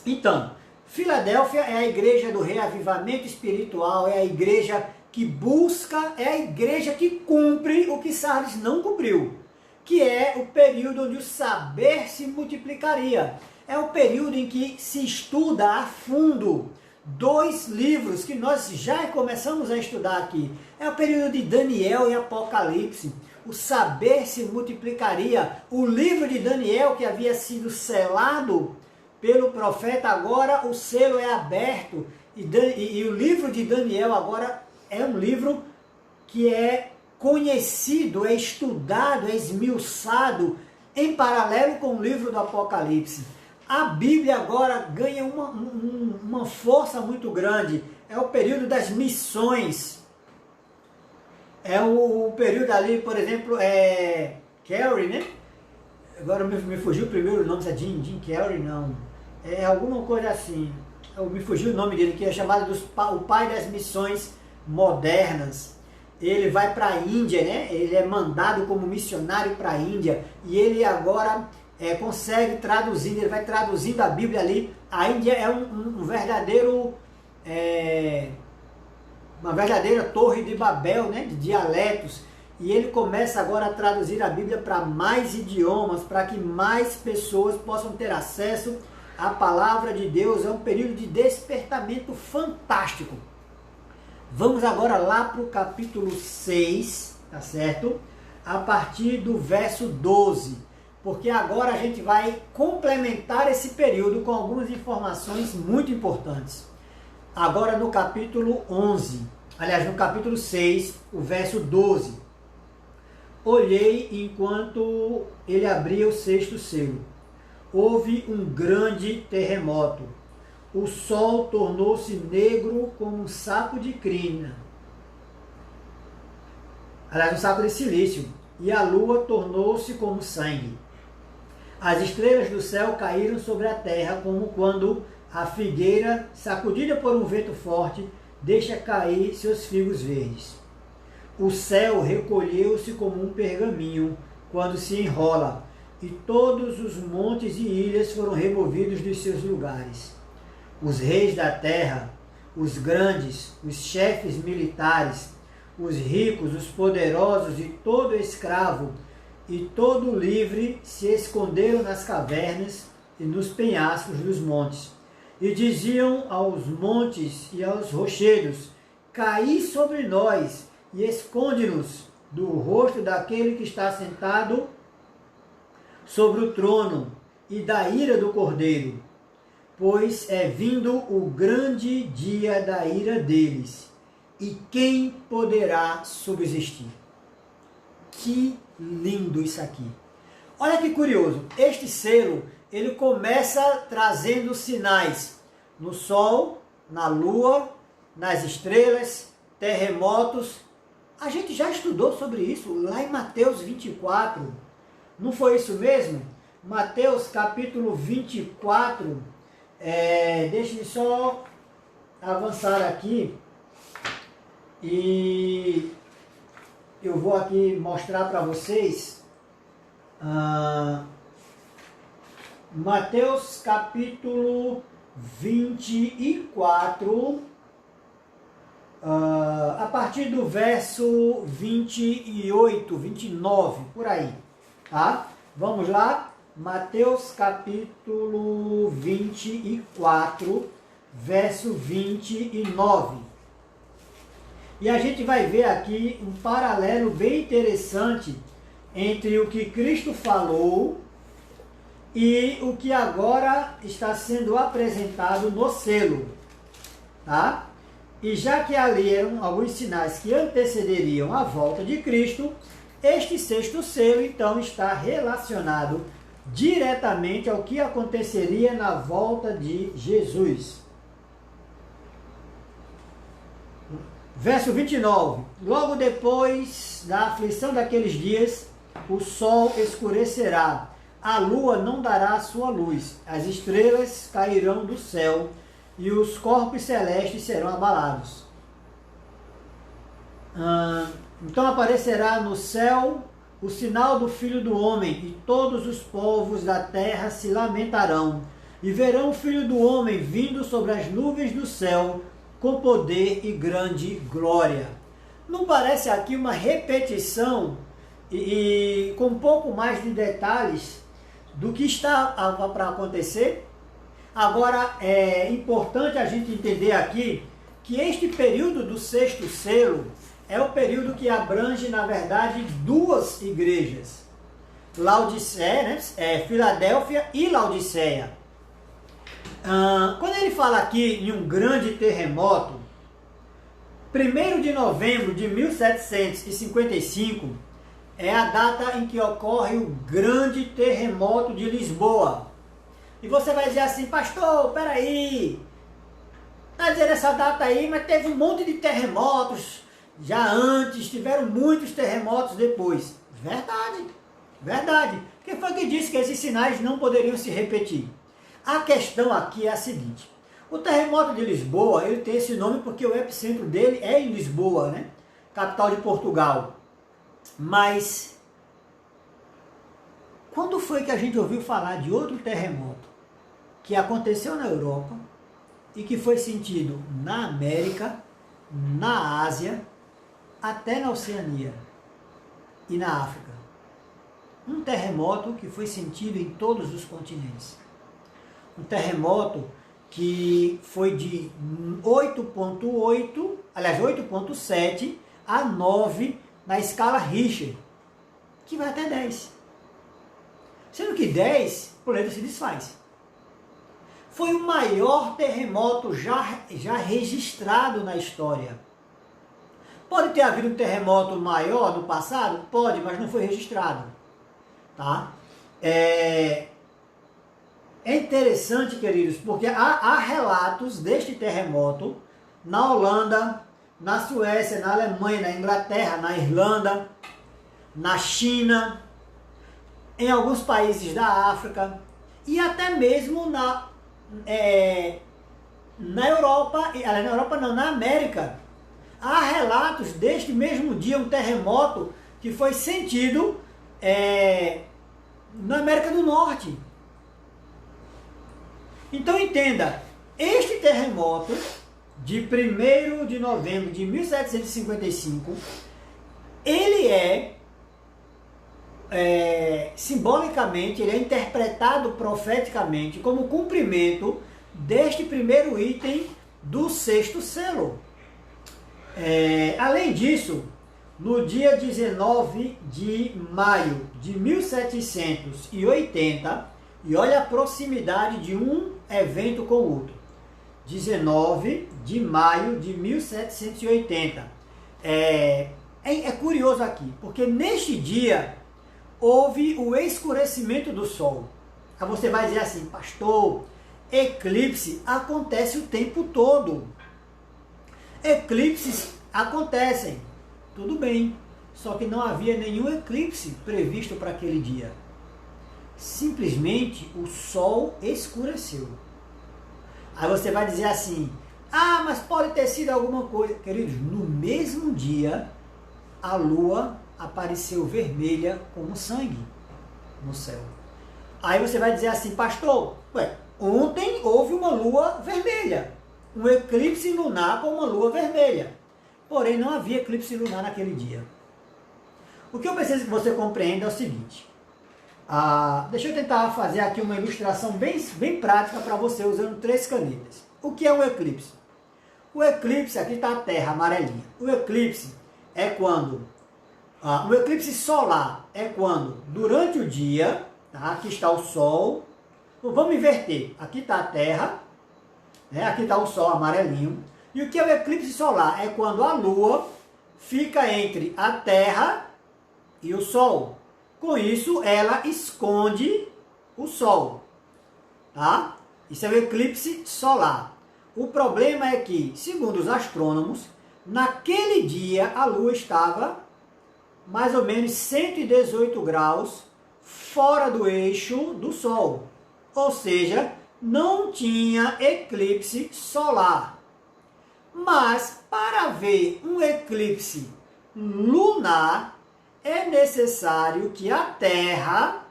Então, Filadélfia é a igreja do reavivamento espiritual, é a igreja que busca, é a igreja que cumpre o que Sardes não cumpriu, que é o período onde o saber se multiplicaria. É o período em que se estuda a fundo 2 livros que nós já começamos a estudar aqui. É o período de Daniel e Apocalipse. O saber se multiplicaria. O livro de Daniel, que havia sido selado pelo profeta, agora o selo é aberto. E o livro de Daniel agora é um livro que é conhecido, é estudado, é esmiuçado em paralelo com o livro do Apocalipse. A Bíblia agora ganha uma força muito grande. É o período das missões. É o período ali, por exemplo, Carey, né? Agora me fugiu o primeiro nome, se é Jim Carey, não. É alguma coisa assim. Me fugiu o nome dele, que é chamado o pai das missões modernas. Ele vai para a Índia, né? Ele é mandado como missionário para a Índia. E ele agora consegue traduzir, ele vai traduzindo a Bíblia ali. A Índia é uma verdadeira torre de Babel, né? De dialetos. E ele começa agora a traduzir a Bíblia para mais idiomas, para que mais pessoas possam ter acesso à palavra de Deus. É um período de despertamento fantástico. Vamos agora lá para o capítulo 6, tá certo? A partir do verso 12, porque agora a gente vai complementar esse período com algumas informações muito importantes. Agora no capítulo 11, aliás, no capítulo 6, o verso 12. Olhei enquanto ele abria o 6º selo. Houve um grande terremoto. O sol tornou-se negro como um saco de crina. Aliás, um saco de silício. E a lua tornou-se como sangue. As estrelas do céu caíram sobre a terra, como quando a figueira, sacudida por um vento forte, deixa cair seus figos verdes. O céu recolheu-se como um pergaminho quando se enrola, e todos os montes e ilhas foram removidos dos seus lugares. Os reis da terra, os grandes, os chefes militares, os ricos, os poderosos e todo escravo e todo livre se esconderam nas cavernas e nos penhascos dos montes. E diziam aos montes e aos rochedos: caí sobre nós e esconde-nos do rosto daquele que está sentado sobre o trono e da ira do Cordeiro. Pois é vindo o grande dia da ira deles, e quem poderá subsistir? Que lindo isso aqui! Olha que curioso, este selo, ele começa trazendo sinais no sol, na lua, nas estrelas, terremotos. A gente já estudou sobre isso lá em Mateus 24, não foi isso mesmo? Mateus capítulo 24, deixa eu só avançar aqui e eu vou aqui mostrar para vocês Mateus capítulo 24, a partir do verso 28, 29, por aí, tá? Vamos lá? Mateus capítulo 24, verso 29. E a gente vai ver aqui um paralelo bem interessante entre o que Cristo falou e o que agora está sendo apresentado no selo, tá? E já que ali eram alguns sinais que antecederiam a volta de Cristo, este 6º selo então está relacionado diretamente ao que aconteceria na volta de Jesus. Verso 29. Logo depois da aflição daqueles dias, o sol escurecerá, a lua não dará sua luz, as estrelas cairão do céu e os corpos celestes serão abalados. Então aparecerá no céu o sinal do Filho do Homem, e todos os povos da terra se lamentarão, e verão o Filho do Homem vindo sobre as nuvens do céu, com poder e grande glória. Não parece aqui uma repetição, e com um pouco mais de detalhes, do que está para acontecer. Agora, é importante a gente entender aqui que este período do sexto selo é o período que abrange, na verdade, duas igrejas. Laodiceia, né? Filadélfia e Laodiceia. Quando ele fala aqui em um grande terremoto, 1º de novembro de 1755 é a data em que ocorre o grande terremoto de Lisboa. E você vai dizer assim, pastor, peraí, está dizendo essa data aí, mas teve um monte de terremotos já antes, tiveram muitos terremotos depois. Verdade, verdade. Quem foi que disse que esses sinais não poderiam se repetir? A questão aqui é a seguinte, o terremoto de Lisboa, ele tem esse nome porque o epicentro dele é em Lisboa, né? Capital de Portugal. Mas, quando foi que a gente ouviu falar de outro terremoto que aconteceu na Europa e que foi sentido na América, na Ásia, até na Oceania e na África? Um terremoto que foi sentido em todos os continentes. Um terremoto que foi de 8.7 a 9 na escala Richter, que vai até 10. Sendo que 10, o planeta se desfaz. Foi o maior terremoto já registrado na história. Pode ter havido um terremoto maior no passado? Pode, mas não foi registrado. Tá? É interessante, queridos, porque há relatos deste terremoto na Holanda, na Suécia, na Alemanha, na Inglaterra, na Irlanda, na China, em alguns países da África e até mesmo na Europa, na América. Há relatos deste mesmo dia, um terremoto que foi sentido na América do Norte. Então entenda, este terremoto de 1º de novembro de 1755, ele simbolicamente, ele é interpretado profeticamente como cumprimento deste primeiro item do sexto selo. Além disso, no dia 19 de maio de 1780, e olha a proximidade de um evento com o outro, 19 de maio de 1780. É curioso aqui, porque neste dia houve o escurecimento do Sol. Aí você vai dizer assim, pastor, eclipse acontece o tempo todo. Eclipses acontecem, tudo bem, só que não havia nenhum eclipse previsto para aquele dia. Simplesmente o Sol escureceu. Aí você vai dizer assim, mas pode ter sido alguma coisa. Queridos, no mesmo dia, a Lua apareceu vermelha como sangue no céu. Aí você vai dizer assim, pastor, ontem houve uma Lua vermelha, um eclipse lunar com uma Lua vermelha. Porém, não havia eclipse lunar naquele dia. O que eu preciso que você compreenda é o seguinte. Deixa eu tentar fazer aqui uma ilustração bem prática para você, usando 3 canetas. O que é um eclipse? O eclipse, aqui está a Terra amarelinha. O eclipse é quando... o eclipse solar é quando, durante o dia, tá? Aqui está o Sol. Vamos inverter. Aqui está a Terra, né? Aqui está o Sol amarelinho. E o que é o eclipse solar? É quando a Lua fica entre a Terra e o Sol. Com isso, ela esconde o Sol, tá? Isso é o eclipse solar. O problema é que, segundo os astrônomos, naquele dia a Lua estava mais ou menos 118 graus fora do eixo do Sol. Ou seja, não tinha eclipse solar. Mas, para ver um eclipse lunar, é necessário que a Terra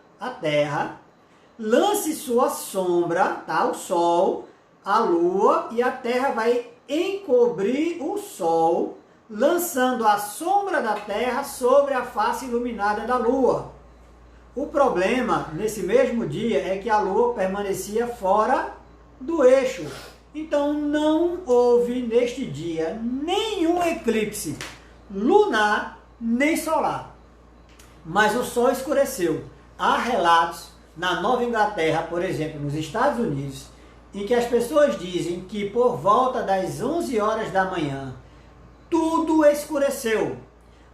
lance sua sombra, tá? O Sol, a Lua, e a Terra vai encobrir o Sol, lançando a sombra da Terra sobre a face iluminada da Lua. O problema, nesse mesmo dia, é que a Lua permanecia fora do eixo. Então não houve neste dia nenhum eclipse lunar nem solar. Mas o Sol escureceu. Há relatos na Nova Inglaterra, por exemplo, nos Estados Unidos, em que as pessoas dizem que por volta das 11 horas da manhã, tudo escureceu.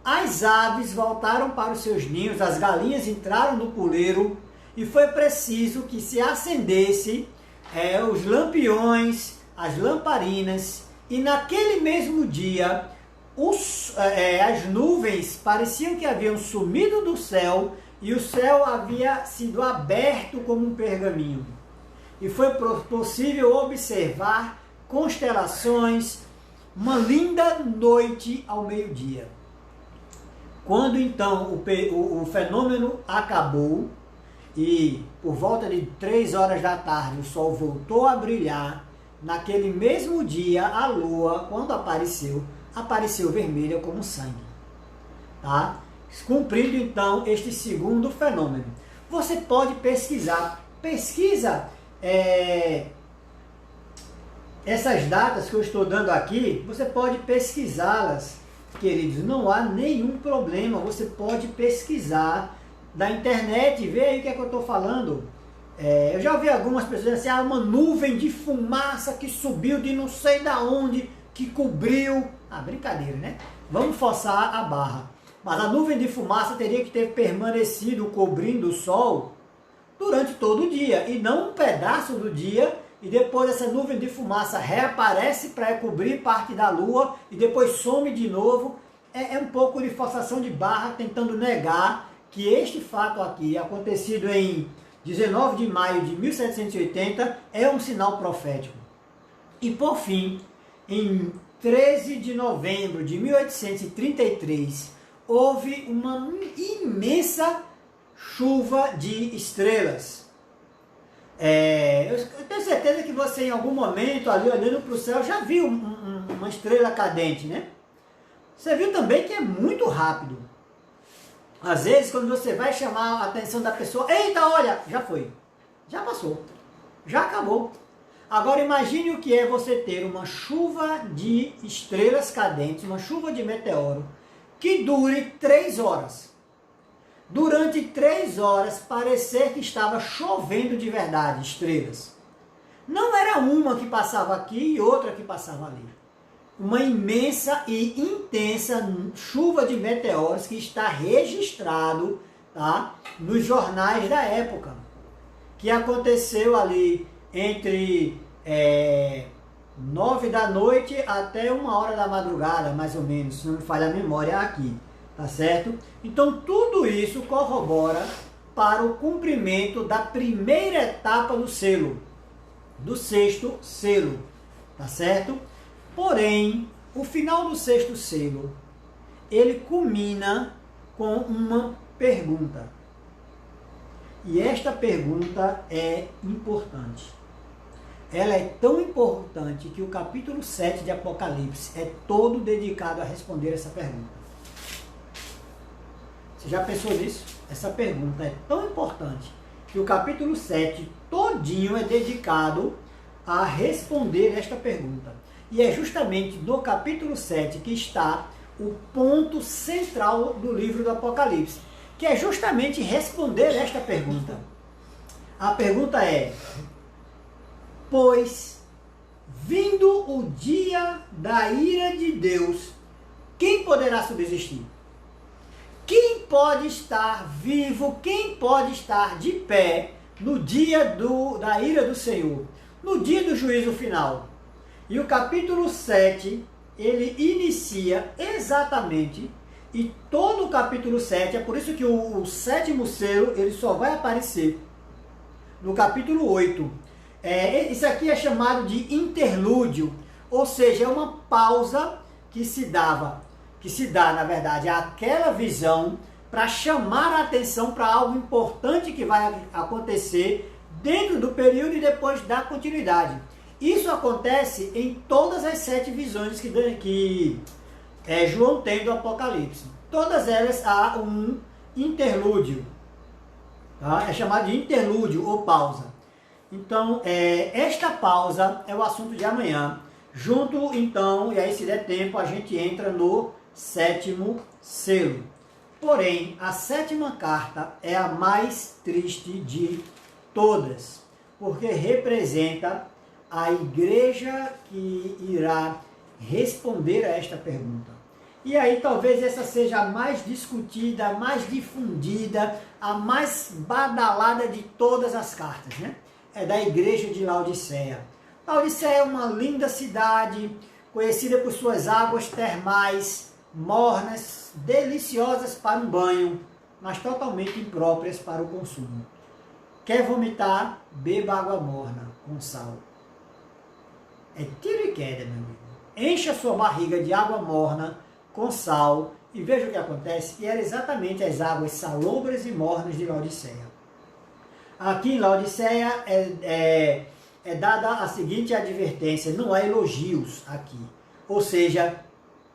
As aves voltaram para os seus ninhos, as galinhas entraram no puleiro e foi preciso que se acendesse os lampiões, as lamparinas, e naquele mesmo dia as nuvens pareciam que haviam sumido do céu e o céu havia sido aberto como um pergaminho. E foi possível observar constelações, uma linda noite ao meio-dia. Quando então o fenômeno acabou e por volta de 3 horas da tarde o Sol voltou a brilhar, naquele mesmo dia a Lua, quando apareceu vermelha como sangue. Tá? Cumprindo então este segundo fenômeno. Você pode pesquisar. Pesquisa essas datas que eu estou dando aqui, você pode pesquisá-las, queridos, não há nenhum problema, você pode pesquisar na internet, ver aí o que é que eu estou falando. Eu já ouvi algumas pessoas dizendo assim, uma nuvem de fumaça que subiu de não sei da onde, que cobriu, brincadeira, né? Vamos forçar a barra. Mas a nuvem de fumaça teria que ter permanecido cobrindo o Sol durante todo o dia, e não um pedaço do dia, e depois essa nuvem de fumaça reaparece para cobrir parte da Lua, e depois some de novo. É um pouco de forçação de barra, tentando negar que este fato aqui, acontecido em 19 de maio de 1780, é um sinal profético. E por fim, em 13 de novembro de 1833, houve uma imensa chuva de estrelas. Eu tenho certeza que você em algum momento ali olhando para o céu já viu uma estrela cadente, né? Você viu também que é muito rápido. Às vezes quando você vai chamar a atenção da pessoa, eita, olha, já foi, já passou, já acabou. Agora imagine o que é você ter uma chuva de estrelas cadentes, uma chuva de meteoro, que dure 3 horas. Durante 3 horas, parecer que estava chovendo de verdade estrelas. Não era uma que passava aqui e outra que passava ali. Uma imensa e intensa chuva de meteoros que está registrado, tá, nos jornais da época. Que aconteceu ali entre 9 da noite até 1 hora da madrugada, mais ou menos, se não me falha a memória aqui. Tá certo? Então tudo isso corrobora para o cumprimento da primeira etapa do selo, do 6º selo, tá certo? Porém, o final do 6º selo, ele culmina com uma pergunta. E esta pergunta é importante. Ela é tão importante que o capítulo 7 de Apocalipse é todo dedicado a responder essa pergunta. Você já pensou nisso? Essa pergunta é tão importante que o capítulo 7 todinho é dedicado a responder esta pergunta. E é justamente no capítulo 7 que está o ponto central do livro do Apocalipse, que é justamente responder esta pergunta. A pergunta é: pois, vindo o dia da ira de Deus, quem poderá subsistir? Quem pode estar vivo, quem pode estar de pé no dia da ira do Senhor, no dia do juízo final? E o capítulo 7, ele inicia exatamente, e todo o capítulo 7, é por isso que o 7º selo, ele só vai aparecer no capítulo 8. Isso aqui é chamado de interlúdio, ou seja, é uma pausa que se dá, na verdade, àquela visão para chamar a atenção para algo importante que vai acontecer dentro do período e depois da continuidade. Isso acontece em todas as 7 visões que João tem do Apocalipse. Todas elas há um interlúdio. Tá? É chamado de interlúdio ou pausa. Então, esta pausa é o assunto de amanhã. Junto, então, e aí se der tempo, a gente entra no 7º selo. Porém, a 7ª carta é a mais triste de todas, porque representa a igreja que irá responder a esta pergunta. E aí talvez essa seja a mais discutida, a mais difundida, a mais badalada de todas as cartas, né? É da igreja de Laodiceia. Laodiceia é uma linda cidade, conhecida por suas águas termais, mornas, deliciosas para um banho, mas totalmente impróprias para o consumo. Quer vomitar? Beba água morna com sal. É tiro e queda, meu amigo. Encha sua barriga de água morna com sal e veja o que acontece. E era exatamente as águas salobras e mornas de Laodiceia. Aqui em Laodiceia é dada a seguinte advertência: não há elogios aqui. Ou seja,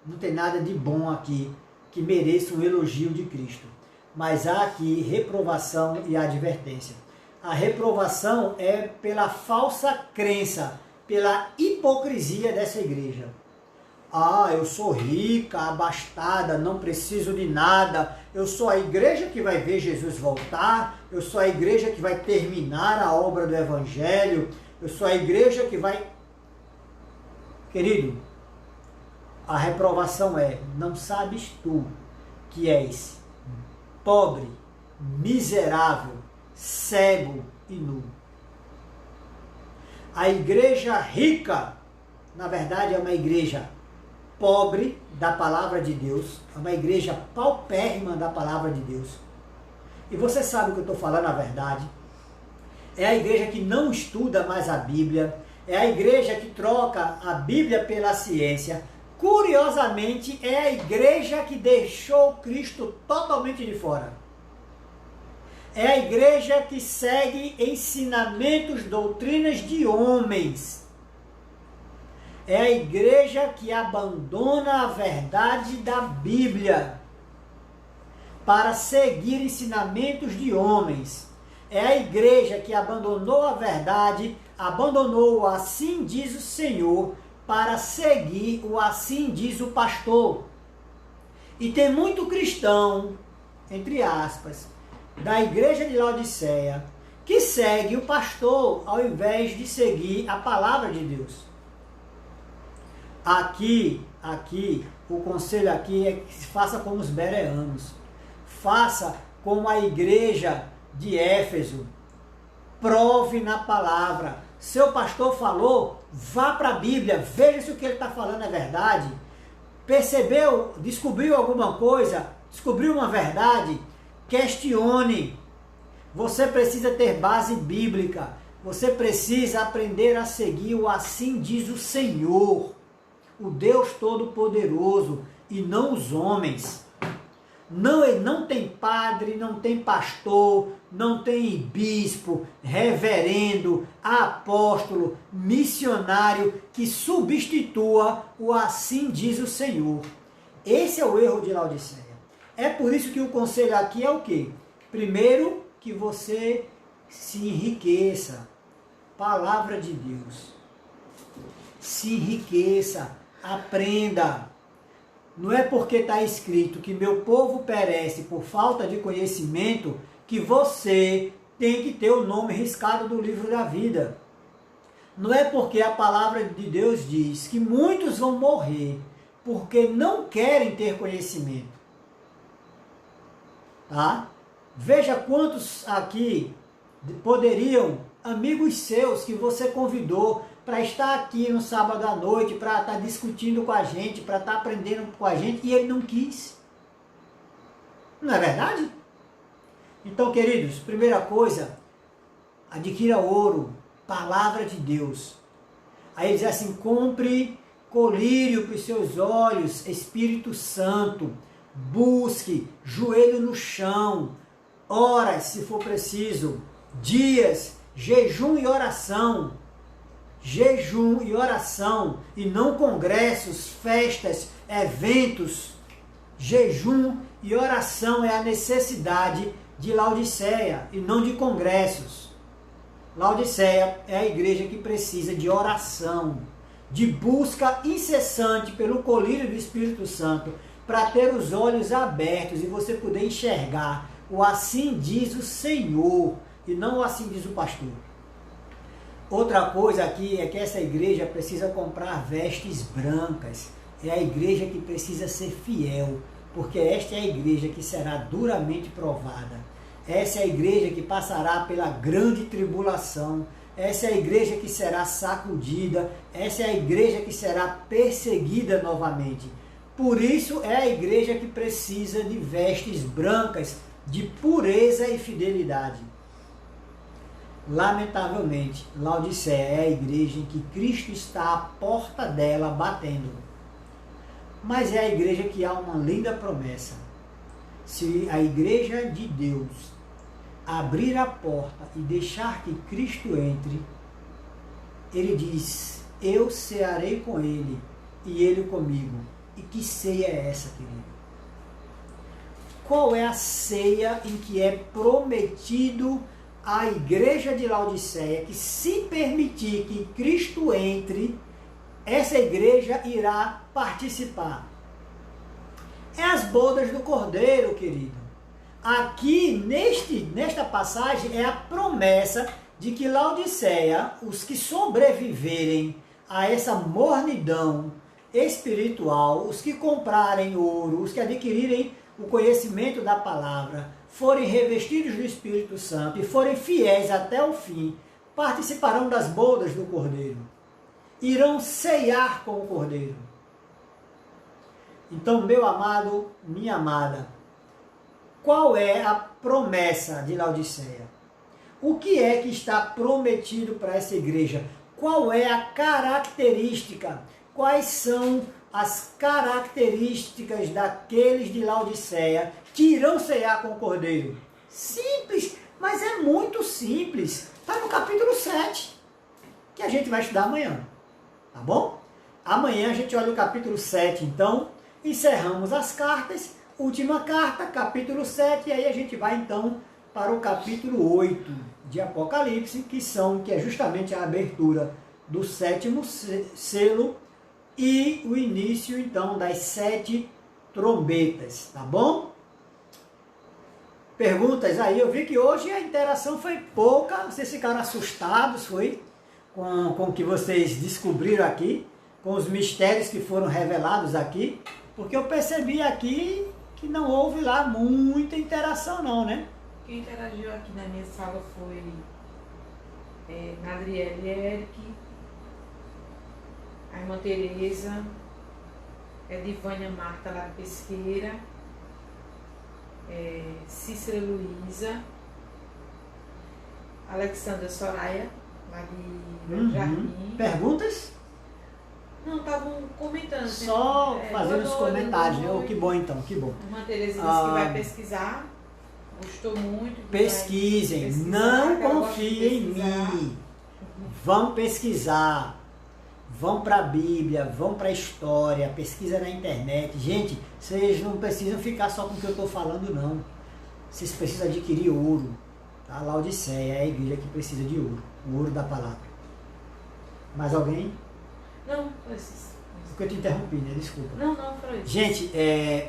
não tem nada de bom aqui que mereça um elogio de Cristo. Mas há aqui reprovação e advertência. A reprovação é pela falsa crença, pela hipocrisia dessa igreja. Ah, eu sou rica, abastada, não preciso de nada. Eu sou a igreja que vai ver Jesus voltar. Eu sou a igreja que vai terminar a obra do Evangelho. Eu sou a igreja que vai... Querido, a reprovação é: não sabes tu que és pobre, miserável, cego e nu. A igreja rica, na verdade, é uma igreja pobre da palavra de Deus, é uma igreja paupérrima da palavra de Deus. E você sabe o que eu estou falando, na verdade. É a igreja que não estuda mais a Bíblia, é a igreja que troca a Bíblia pela ciência. Curiosamente, é a igreja que deixou Cristo totalmente de fora. É a igreja que segue ensinamentos, doutrinas de homens. É a igreja que abandona a verdade da Bíblia para seguir ensinamentos de homens. É a igreja que abandonou a verdade, abandonou o assim diz o Senhor, para seguir o assim diz o pastor. E tem muito cristão, entre aspas, da igreja de Laodiceia, que segue o pastor ao invés de seguir a palavra de Deus. Aqui, o conselho aqui é que se faça como os bereanos. Faça como a igreja de Éfeso. Prove na palavra. Seu pastor falou, vá para a Bíblia, veja se o que ele está falando é verdade. Percebeu, descobriu alguma coisa, descobriu uma verdade, questione. Você precisa ter base bíblica. Você precisa aprender a seguir o assim diz o Senhor, o Deus Todo-Poderoso, e não os homens. Não tem padre, não tem pastor, não tem bispo, reverendo, apóstolo, missionário que substitua o assim diz o Senhor. Esse é o erro de Laodiceia. É por isso que o conselho aqui é o quê? Primeiro, que você se enriqueça. Palavra de Deus. Se enriqueça, aprenda. Não é porque está escrito que meu povo perece por falta de conhecimento que você tem que ter o nome riscado do livro da vida. Não é porque a palavra de Deus diz que muitos vão morrer porque não querem ter conhecimento. Tá? Veja quantos aqui poderiam, amigos seus que você convidou para estar aqui no sábado à noite, para estar discutindo com a gente, para estar aprendendo com a gente, e ele não quis. Não é verdade? Então, queridos, primeira coisa, adquira ouro, palavra de Deus. Aí ele diz assim, compre colírio para os seus olhos, Espírito Santo, busque, joelho no chão, horas se for preciso, dias, jejum e oração. Jejum e oração, e não congressos, festas, eventos, Jejum e oração é a necessidade de Laodiceia e não de congressos. Laodiceia é a igreja que precisa de oração, de busca incessante pelo colírio do Espírito Santo, para ter os olhos abertos e você poder enxergar o assim diz o Senhor e não o assim diz o pastor. Outra coisa aqui é que essa igreja precisa comprar vestes brancas. É a igreja que precisa ser fiel, porque esta é a igreja que será duramente provada. Essa é a igreja que passará pela grande tribulação. Essa é a igreja que será sacudida. Essa é a igreja que será perseguida novamente. Por isso é a igreja que precisa de vestes brancas, de pureza e fidelidade. Lamentavelmente, Laodiceia é a igreja em que Cristo está à porta dela batendo. Mas é a igreja que há uma linda promessa. Se a igreja de Deus abrir a porta e deixar que Cristo entre, ele diz, eu cearei com ele e ele comigo. E que ceia é essa, querido? Qual é a ceia em que é prometido à igreja de Laodiceia que, se permitir que Cristo entre, essa igreja irá participar? É as bodas do Cordeiro, querido. Aqui, nesta passagem, é a promessa de que Laodiceia, os que sobreviverem a essa mornidão espiritual, os que comprarem ouro, os que adquirirem o conhecimento da palavra, forem revestidos do Espírito Santo e forem fiéis até o fim, participarão das bodas do Cordeiro. Irão ceiar com o Cordeiro. Então, meu amado, minha amada, qual é a promessa de Laodiceia? O que é que está prometido para essa igreja? Qual é a característica? Quais são as características daqueles de Laodiceia que irão ceiar com o Cordeiro? Simples, mas é muito simples. Está no capítulo 7, que a gente vai estudar amanhã. Tá bom? Amanhã a gente olha o capítulo 7, então encerramos as cartas, última carta, capítulo 7, e aí a gente vai então para o capítulo 8 de Apocalipse, que é justamente a abertura do 7º selo e o início então das 7 trombetas, tá bom? Perguntas aí, eu vi que hoje a interação foi pouca, vocês ficaram assustados, foi? Com o que vocês descobriram aqui, com os mistérios que foram revelados aqui, porque eu percebi aqui que não houve lá muita interação não, né? Quem interagiu aqui na minha sala foi Nadriele e Eric, a irmã Tereza, Edivânia Marta lá de Pesqueira, Cícera Luísa, Alexandra Soraya, lá de Belo Jardim. Perguntas? Não, estavam comentando. Só fazendo os comentários, né? Oh, que bom então, que bom. A irmã Tereza disse que vai pesquisar, gostou muito. Pesquisem, não confiem em mim. Vão pesquisar, vão para a Bíblia, vão para a história, pesquisa na internet. Gente, vocês não precisam ficar só com o que eu estou falando, não. Vocês precisam adquirir ouro. Tá? Laodiceia é a igreja que precisa de ouro, o ouro da palavra. Mais alguém? Não, foi isso. Porque eu te interrompi, né? Desculpa. Não, foi isso. Gente,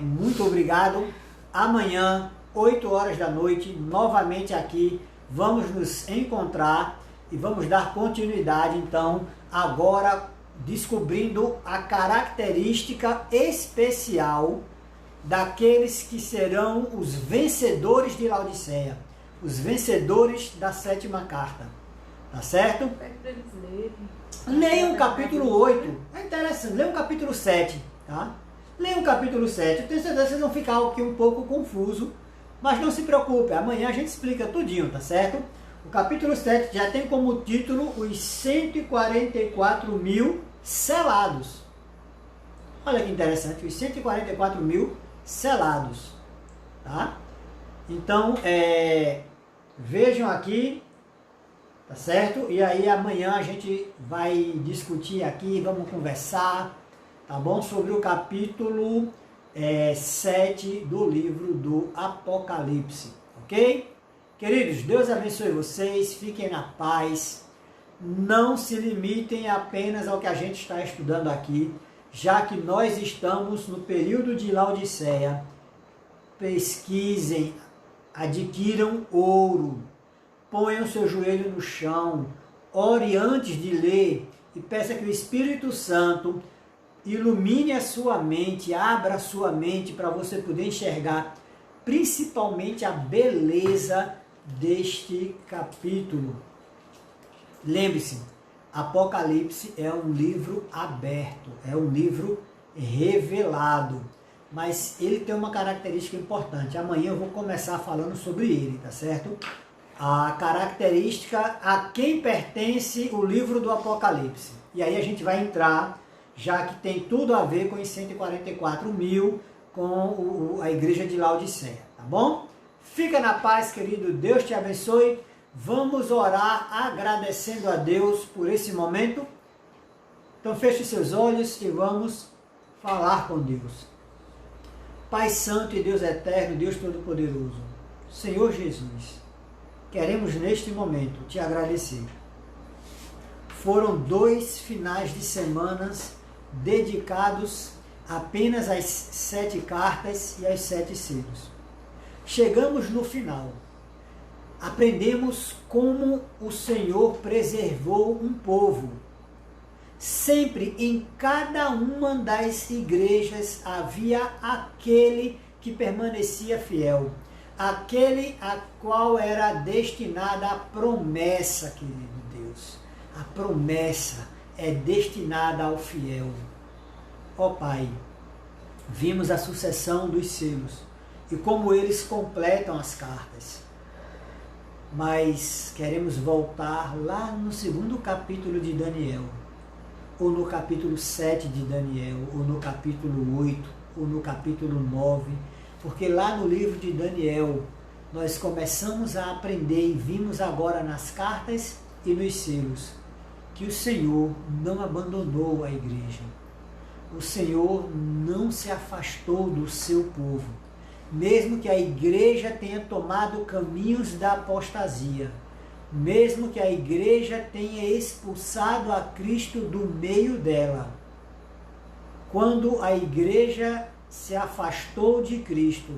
muito obrigado. Amanhã, 8 horas da noite, novamente aqui, vamos nos encontrar e vamos dar continuidade, então, agora descobrindo a característica especial daqueles que serão os vencedores de Laodiceia, os vencedores da 7ª carta. Tá certo? Pede para eles lerem. Leiam o capítulo 8, é interessante, leiam o capítulo 7, tá? Leiam o capítulo 7, eu tenho certeza que vocês vão ficar aqui um pouco confuso, mas não se preocupe, amanhã a gente explica tudinho, tá certo? O capítulo 7 já tem como título os 144 mil selados. Olha que interessante, os 144 mil selados, tá? Então, vejam aqui, tá certo? E aí amanhã a gente vai discutir aqui, vamos conversar, tá bom? Sobre o capítulo 7 do livro do Apocalipse, ok? Queridos, Deus abençoe vocês, fiquem na paz, não se limitem apenas ao que a gente está estudando aqui, já que nós estamos no período de Laodiceia. Pesquisem, adquiram ouro, ponham seu joelho no chão, ore antes de ler e peça que o Espírito Santo ilumine a sua mente, abra a sua mente para você poder enxergar principalmente a beleza deste capítulo. Lembre-se, Apocalipse é um livro aberto, é um livro revelado, mas ele tem uma característica importante. Amanhã eu vou começar falando sobre ele, tá certo? A característica a quem pertence o livro do Apocalipse. E aí a gente vai entrar, já que tem tudo a ver com os 144 mil, com a igreja de Laodiceia, tá bom? Fica na paz, querido, Deus te abençoe. Vamos orar agradecendo a Deus por esse momento. Então feche seus olhos e vamos falar com Deus. Pai Santo e Deus Eterno, Deus Todo-Poderoso, Senhor Jesus, queremos neste momento te agradecer. Foram 2 finais de semanas dedicados apenas às 7 cartas e às 7 selos. Chegamos no final. Aprendemos como o Senhor preservou um povo. Sempre em cada uma das igrejas havia aquele que permanecia fiel, aquele a qual era destinada a promessa, querido Deus. A promessa é destinada ao fiel. Ó Pai, vimos a sucessão dos selos e como eles completam as cartas. Mas queremos voltar lá no 2º capítulo de Daniel, ou no capítulo 7 de Daniel, ou no capítulo 8, ou no capítulo 9, porque lá no livro de Daniel nós começamos a aprender e vimos agora nas cartas e nos selos que o Senhor não abandonou a igreja. O Senhor não se afastou do seu povo. Mesmo que a igreja tenha tomado caminhos da apostasia, mesmo que a igreja tenha expulsado a Cristo do meio dela, quando a igreja se afastou de Cristo,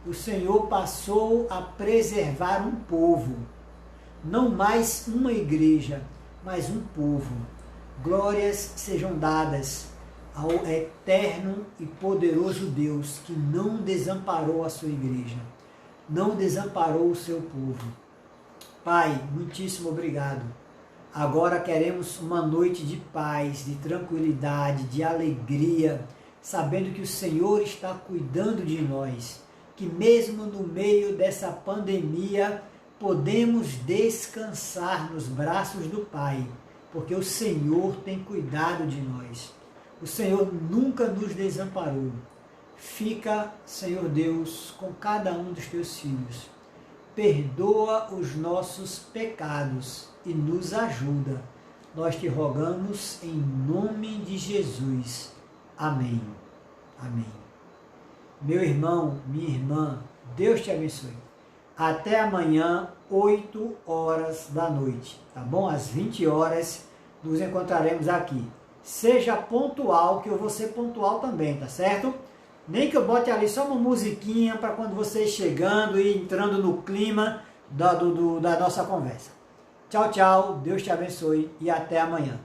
o Senhor passou a preservar um povo, não mais uma igreja, mas um povo. Glórias sejam dadas ao eterno e poderoso Deus que não desamparou a sua igreja, não desamparou o seu povo. Pai, muitíssimo obrigado. Agora queremos uma noite de paz, de tranquilidade, de alegria, sabendo que o Senhor está cuidando de nós, que mesmo no meio dessa pandemia podemos descansar nos braços do Pai, porque o Senhor tem cuidado de nós. O Senhor nunca nos desamparou. Fica, Senhor Deus, com cada um dos teus filhos. Perdoa os nossos pecados e nos ajuda. Nós te rogamos em nome de Jesus. Amém. Amém. Meu irmão, minha irmã, Deus te abençoe. Até amanhã, 8 horas da noite, tá bom? Às 20 horas nos encontraremos aqui. Seja pontual, que eu vou ser pontual também, tá certo? Nem que eu bote ali só uma musiquinha para quando vocês chegando e entrando no clima da nossa conversa. Tchau, tchau, Deus te abençoe e até amanhã.